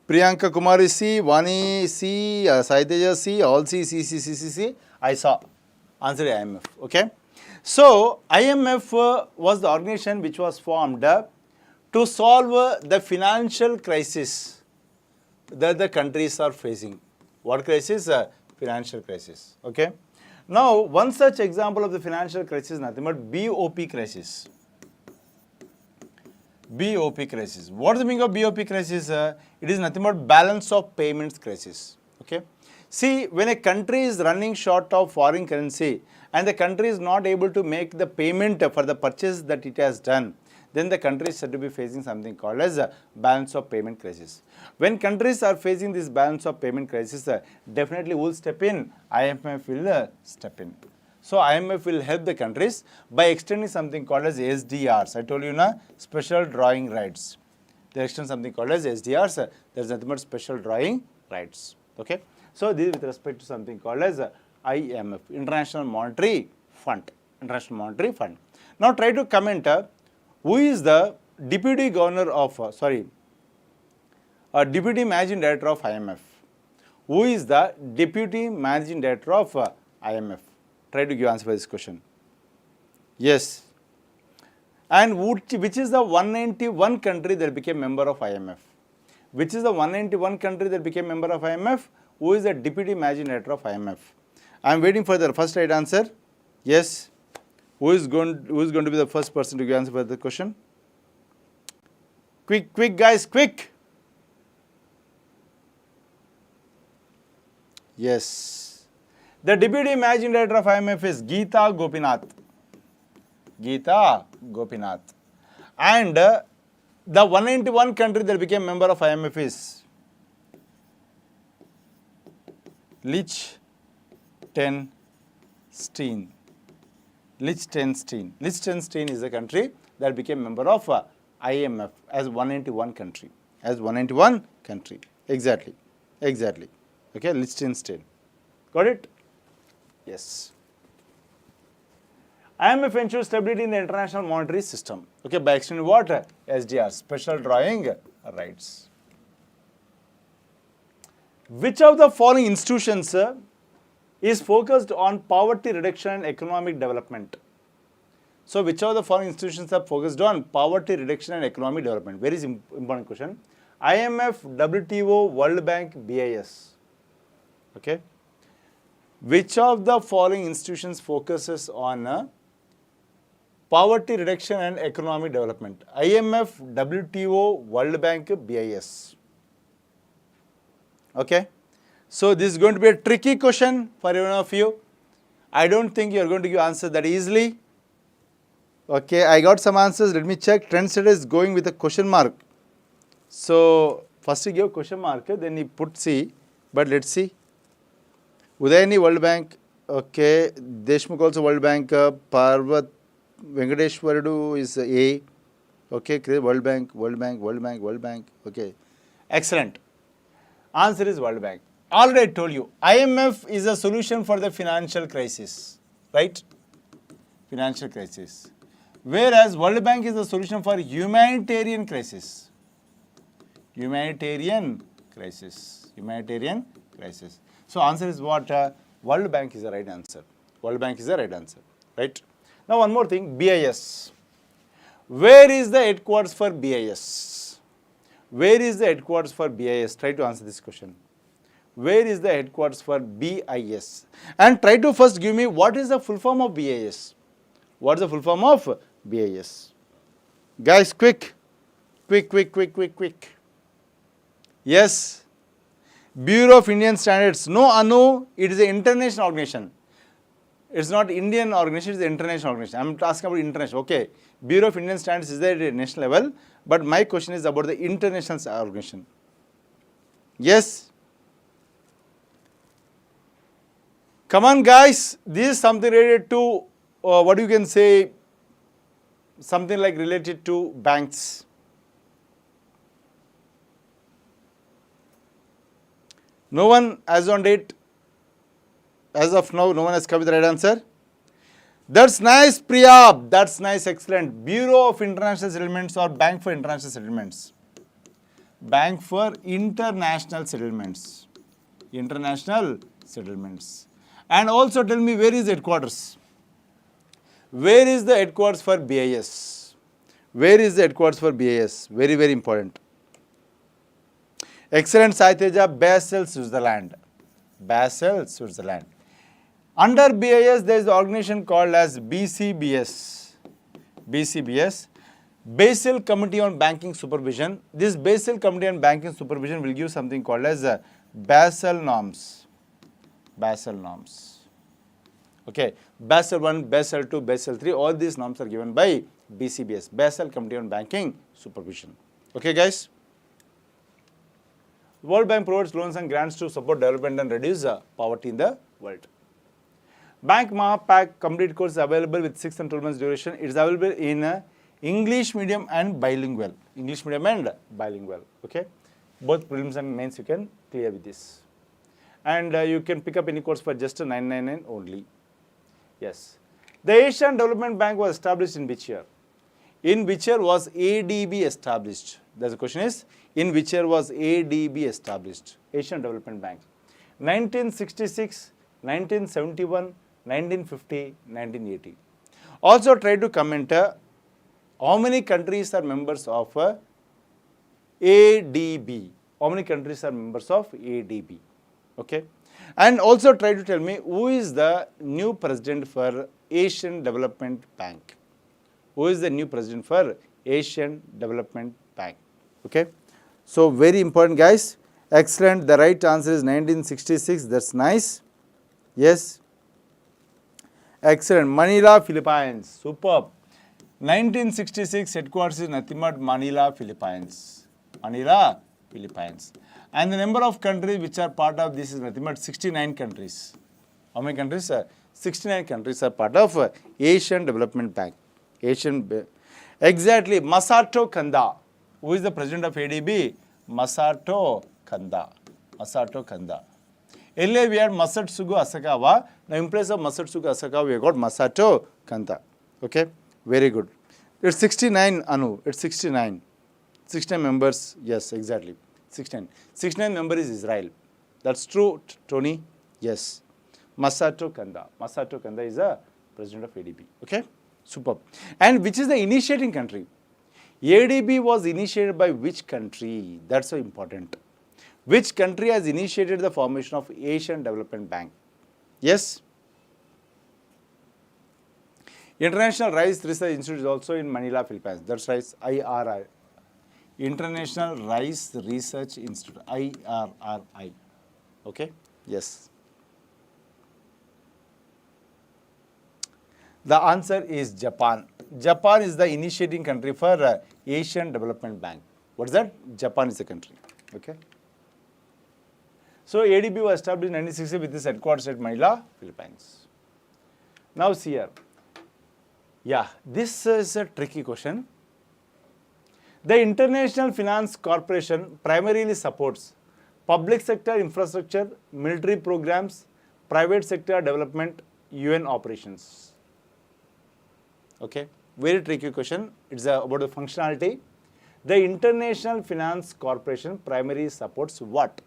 Priyanka Kumari C, Vani C, Saiteja C, all C, C. I saw. Answer is IMF. Okay. So, IMF was the organization which was formed to solve the financial crisis that the countries are facing. What crisis? Financial crisis. Okay. Now, one such example of the financial crisis is nothing but BOP crisis. BOP crisis. What is the meaning of BOP crisis? It is nothing but balance of payments crisis. Okay. See, when a country is running short of foreign currency and the country is not able to make the payment for the purchase that it has done, then the country is said to be facing something called as a balance of payment crisis. When countries are facing this balance of payment crisis, definitely will step in, IMF will step in. So, IMF will help the countries by extending something called as SDRs. I told you na, special drawing rights. They extend something called as SDRs, there is nothing but special drawing rights. Okay. So, this is with respect to something called as IMF, International Monetary Fund. International Monetary Fund. Now, try to comment who is the Deputy Governor of, Deputy Managing Director of IMF? Who is the Deputy Managing Director of IMF? Try to give answer for this question. Yes. And which is the 191 country that became member of IMF? Which is the 191 country that became member of IMF? Who is the Deputy Managing Director of IMF? I am waiting for the first right answer. Yes. Who is going to be the first person to give answer for the question? Quick guys, quick. Yes. The Deputy Managing Director of IMF is Geeta Gopinath. Geeta Gopinath. And the 191 country that became member of IMF is Liechtenstein. Liechtenstein is the country that became member of IMF as 191 country. As 191 country. Exactly. Okay, Liechtenstein. Got it? Yes. IMF ensures stability in the international monetary system. Okay, by extending what? SDR, special drawing rights. Which of the following institutions is focused on poverty reduction and economic development? So, which of the following institutions are focused on poverty reduction and economic development? Very important question. IMF, WTO, World Bank, BIS. Okay. Which of the following institutions focuses on poverty reduction and economic development? IMF, WTO, World Bank, BIS. Okay. So, this is going to be a tricky question for every one of you. I don't think you are going to give answer that easily. Okay, I got some answers. Let me check. Trendsetter is going with a question mark. So, first you give question mark, then you put C. But let's see. Udayani World Bank. Okay. Deshmukh also World Bank. Parvat Venkateshwaradu is A. Okay. World Bank. Okay. Excellent. Answer is World Bank. Already I told you, IMF is a solution for the financial crisis, right? Financial crisis. Whereas World Bank is a solution for humanitarian crisis. Humanitarian crisis. So, answer is what? World Bank is the right answer. Right? Now, one more thing, BIS. Where is the headquarters for BIS? Try to answer this question. where is the headquarters for BIS? And try to first give me what is the full form of BIS. What is the full form of BIS? Guys, quick. Yes. Bureau of Indian Standards. No, Anu, it is an international organization. It's not Indian organization, it's an international organization. I'm asking about international. Okay. Bureau of Indian Standards is there at a national level, but my question is about the international organization. Yes. Come on, guys. This is something related to, what you can say, something like related to banks. No one has on date. As of now, no one has come with the right answer. That's nice, Priya. That's nice, excellent. Bureau of International Settlements or Bank for International Settlements. Bank for International Settlements. International Settlements. And also tell me, where is the headquarters? Where is the headquarters for BIS? Where is the headquarters for BIS? Very, very important. Excellent, Saiteja. Basel, Switzerland. Basel, Switzerland. Under BIS, there is an organization called as BCBS. BCBS. Basel Committee on Banking Supervision. This Basel Committee on Banking Supervision will give something called as Basel norms. Basel norms. Okay. Basel 1, Basel 2, Basel 3. All these norms are given by BCBS. Basel Committee on Banking Supervision. Okay, guys. World Bank provides loans and grants to support development and reduce poverty in the world. Bank Mahapack complete course is available with 6 and 12 months duration. It is available in English medium and bilingual. English medium and bilingual. Okay. Both prelims and mains you can clear with this. And you can pick up any course for just 999 only. Yes. The Asian Development Bank was established in which year? In which year was ADB established? The question is, in which year was ADB established? Asian Development Bank. 1966, 1971, 1950, 1980. Also try to comment how many countries are members of ADB. How many countries are members of ADB? Okay. And also try to tell me who is the new president for Asian Development Bank. Who is the new president for Asian Development Bank? Okay. So very important, guys. Excellent. The right answer is 1966. That's nice. Yes. Excellent. Manila, Philippines. Superb. 1966 headquarters is nothing but Manila, Philippines. Manila, Philippines. And the number of countries which are part of this is nothing but 69 countries. How many countries? 69 countries are part of Asian Development Bank. Exactly. Masato Kanda. Who is the president of ADB? Masato Kanda. Masato Kanda. Earlier we had Masatsugu Asakawa. Now in place of Masatsugu Asakawa, we have got Masato Kanda. Okay? Very good. It's 69, Anu. It's 69. 69 members. Yes, exactly. 69. 69 member is Israel. That's true, Tony. Yes. Masato Kanda. Masato Kanda is the president of ADB. Okay? Superb. And which is the initiating country? ADB was initiated by which country? That's so important. Which country has initiated the formation of Asian Development Bank? Yes? International Rice Research Institute is also in Manila, Philippines. That's right, IRI. International Rice Research Institute, IRRI. Okay? Yes. The answer is Japan. Japan is the initiating country for Asian Development Bank. What is that? Japan is the country. Okay? So ADB was established in 1960 with its headquarters at Manila, Philippines. Now see here. Yeah, this is a tricky question. The International Finance Corporation primarily supports public sector infrastructure, military programs, private sector development, UN operations. Okay, very tricky question. It's about the functionality. The International Finance Corporation primarily supports what?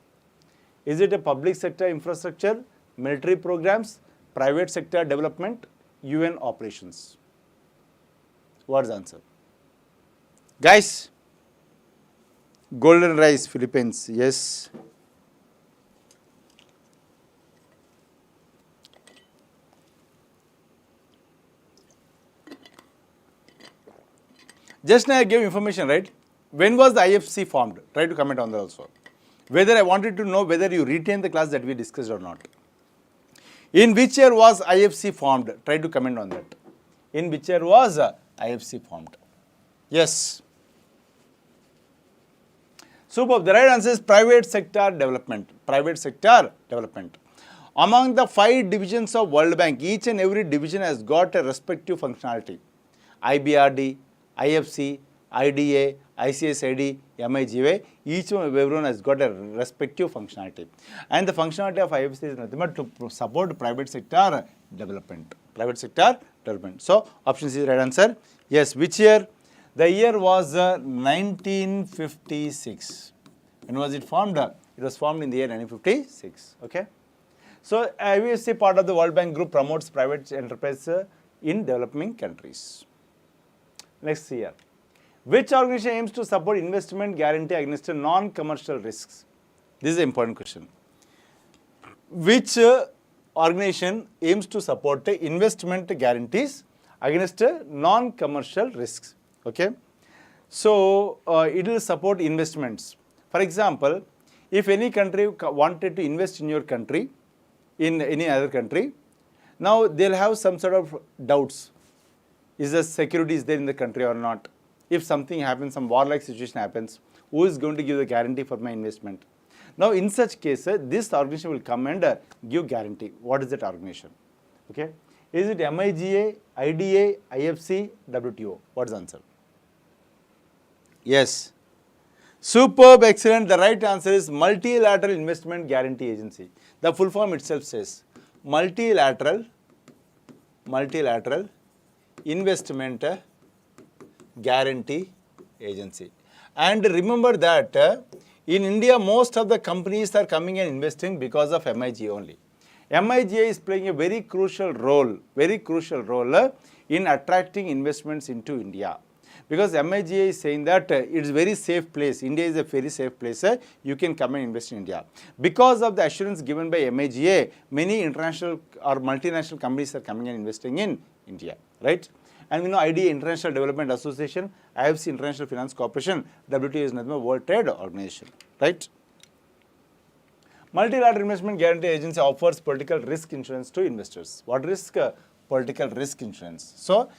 Is it a public sector infrastructure, military programs, private sector development, UN operations? What's the answer? Guys, Golden Rice, Philippines, yes. Just now I gave information, right? When was the IFC formed? Try to comment on that also. Whether I wanted to know whether you retain the class that we discussed or not. In which year was IFC formed? Try to comment on that. In which year was IFC formed? Yes. Superb. The right answer is private sector development. Private sector development. Among the 5 divisions of World Bank, each and every division has got a respective functionality. IBRD, IFC, IDA, ICSID, MIGA, each one everyone has got a respective functionality. And the functionality of IFC is nothing but to support private sector development. Private sector development. So, option C is the right answer. Yes, which year? The year was 1956. When was it formed? It was formed in the year 1956. Okay. So, IFC part of the World Bank Group promotes private enterprise in developing countries. Next year. Which organization aims to support investment guarantee against non-commercial risks? This is an important question. Which organization aims to support investment guarantees against non-commercial risks? Okay. So, it will support investments. For example, if any country wanted to invest in your country, in any other country, now they'll have some sort of doubts. Is the security is there in the country or not? If something happens, some warlike situation happens, who is going to give the guarantee for my investment? Now, in such cases, this organization will come and give guarantee. What is that organization? Okay. Is it MIGA, IDA, IFC, WTO? What is the answer? Yes. Superb, excellent. The right answer is Multilateral Investment Guarantee Agency. The full form itself says Multilateral Investment Guarantee Agency. And remember that in India, most of the companies are coming and investing because of MIGA only. MIGA is playing a very crucial role in attracting investments into India. Because MIGA is saying that it's a very safe place. India is a very safe place. You can come and invest in India. Because of the assurance given by MIGA, many international or multinational companies are coming and investing in India, right? And we know IDA, International Development Association, IFC, International Finance Corporation, WTO is nothing but World Trade Organization, right? Multilateral Investment Guarantee Agency offers political risk insurance to investors. What risk? Political risk insurance. So,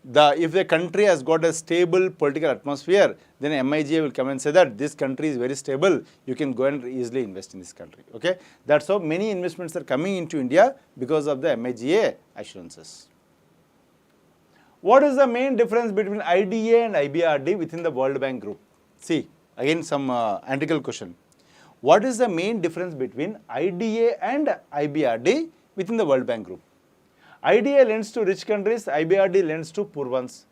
if the country has got a stable political atmosphere, then MIGA will come and say that this country is very stable, you can go and easily invest in this country. Okay? That's how many investments are coming into India because of the MIGA assurances. What is the main difference between IDA and IBRD within the World Bank Group? See, again some analytical question. What is the main difference between IDA and IBRD within the World Bank Group? IDA lends to rich countries, IBRD lends to poor ones.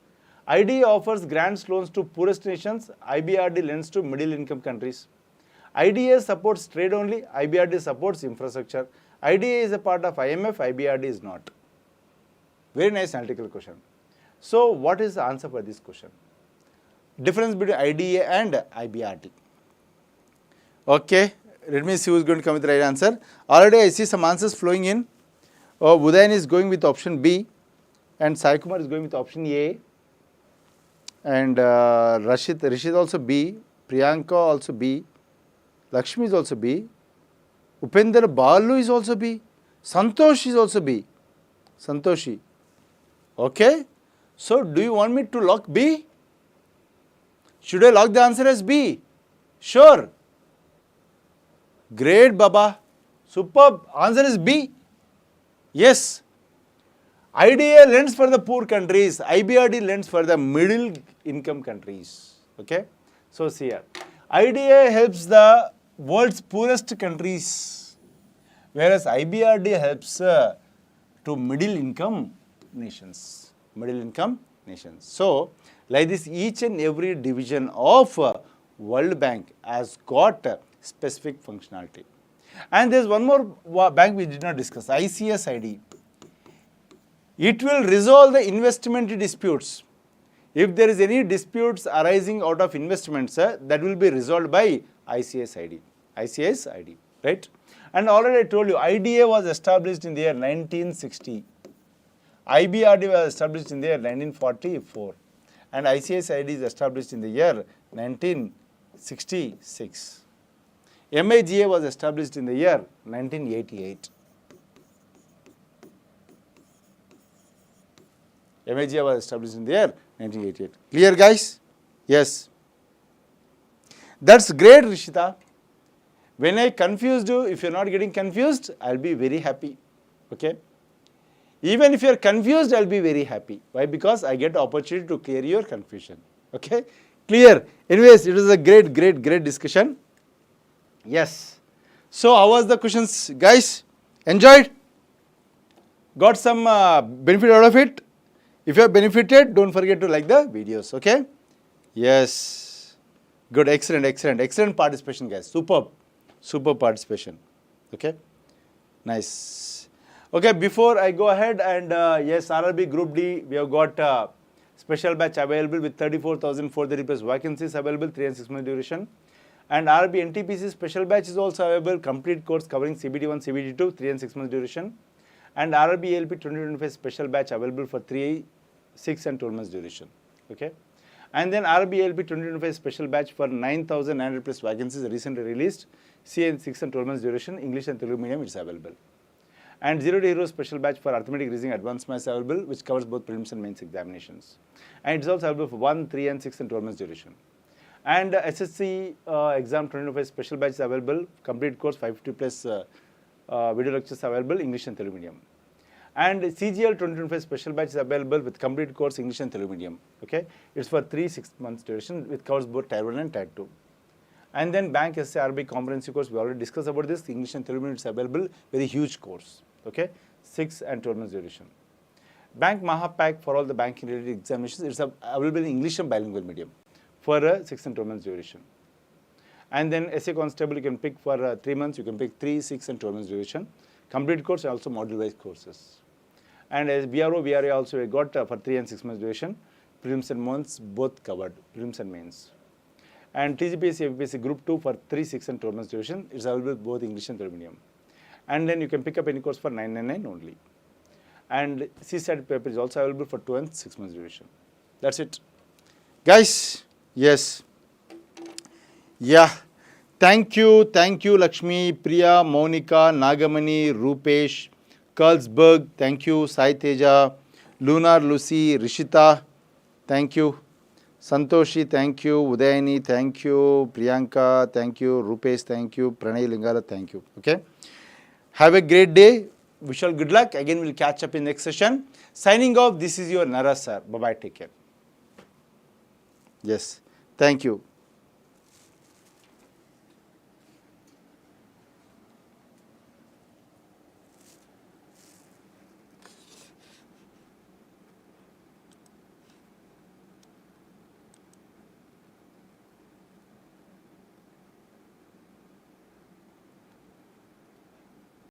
IDA offers grants loans to poorest nations, IBRD lends to middle income countries. IDA supports trade only, IBRD supports infrastructure. IDA is a part of IMF, IBRD is not. Very nice analytical question. So, what is the answer for this question? Difference between IDA and IBRD. Okay, let me see who is going to come with the right answer. Already I see some answers flowing in. Udayan is going with option B and Sai Kumar is going with option A and Rashid also B, Priyanka also B, Lakshmi is also B, Upendra Balu is also B, Santosh is also B, Santoshi. Okay, so do you want me to lock B? Should I lock the answer as B? Sure. Great, Baba. Superb. Answer is B. Yes. IDA lends for the poor countries. IBRD lends for the middle income countries. Okay. So, see here. IDA helps the world's poorest countries, whereas IBRD helps to middle income nations. Middle income nations. So, like this, each and every division of World Bank has got specific functionality. And there is one more bank we did not discuss, ICSID. It will resolve the investment disputes. If there is any disputes arising out of investments, that will be resolved by ICSID. ICSID, right? And already I told you, IDA was established in the year 1960. IBRD was established in the year 1944. and ICICI is established in the year 1966. MIGA was established in the year 1988. MIGA was established in the year 1988. Clear, guys? Yes. That's great, Rishita. When I confused you, if you're not getting confused, I'll be very happy. Okay? Even if you're confused, I'll be very happy. Why? Because I get the opportunity to clear your confusion. Okay? Clear. Anyways, it was a great discussion. Yes. So, how was the questions, guys? Enjoyed? Got some benefit out of it? If you have benefited, don't forget to like the videos. Okay? Yes. Good. Excellent participation, guys. Superb participation. Okay? Nice. Okay, before I go ahead and yes, RRB Group D, we have got special batch available with 34,430 plus vacancies available, 3 and 6 months duration. And RRB NTPC special batch is also available, complete course covering CBD1, CBD2, 3 and 6 months duration. And RRB ALP 2025 special batch available for 3, 6 and 12 months duration. Okay. And then RRB ALP 2025 special batch for 9,900 plus vacancies recently released, C and 6 and 12 months duration, English and Telugu medium is available. And 0 to Hero special batch for arithmetic reasoning advanced maths available, which covers both prelims and mains examinations. And it's also available for 1, 3 and 6 and 12 months duration. And SSC exam 2025 special batch is available, complete course 550 plus video lectures available, English and Telugu medium. And CGL 2025 special batch is available with complete course English and Telugu medium. Okay, it's for 3, 6 months duration, which covers both Tier 1 and Tier 2. And then Bank SRB comprehensive course, we already discussed about this. English and Telugu medium is available, very huge course. Okay, 6 and 12 months duration. Bank Mahapack for all the banking related examinations, it's available in English and bilingual medium for 6 and 12 months duration. And then SA Constable you can pick for 3 months, you can pick 3, 6 and 12 months duration. Complete course and also module wise courses. And as BRO, VRA also we got for 3 and 6 months duration, prelims and mains both covered, prelims and mains. And TGPSC, APPSC Group 2 for 3, 6 and 12 months duration, it's available both English and Telugu medium. And then you can pick up any course for 999 only. And CSAT paper is also available for 2 and 6 months duration. That's it. Guys, yes. Yeah. Thank you, Lakshmi, Priya, Monica, Nagamani, Rupesh, Carlsberg, thank you, Sai Teja, Lunar, Lucy, Rishita, thank you, Santoshi, thank you, Udayani, thank you, Priyanka, thank you, Rupesh, thank you, Pranay Lingala, thank you. Okay. Have a great day. Wish you all good luck. Again, we'll catch up in next session. Signing off, this is your Nara sir. Bye-bye. Take care. Yes. Thank you.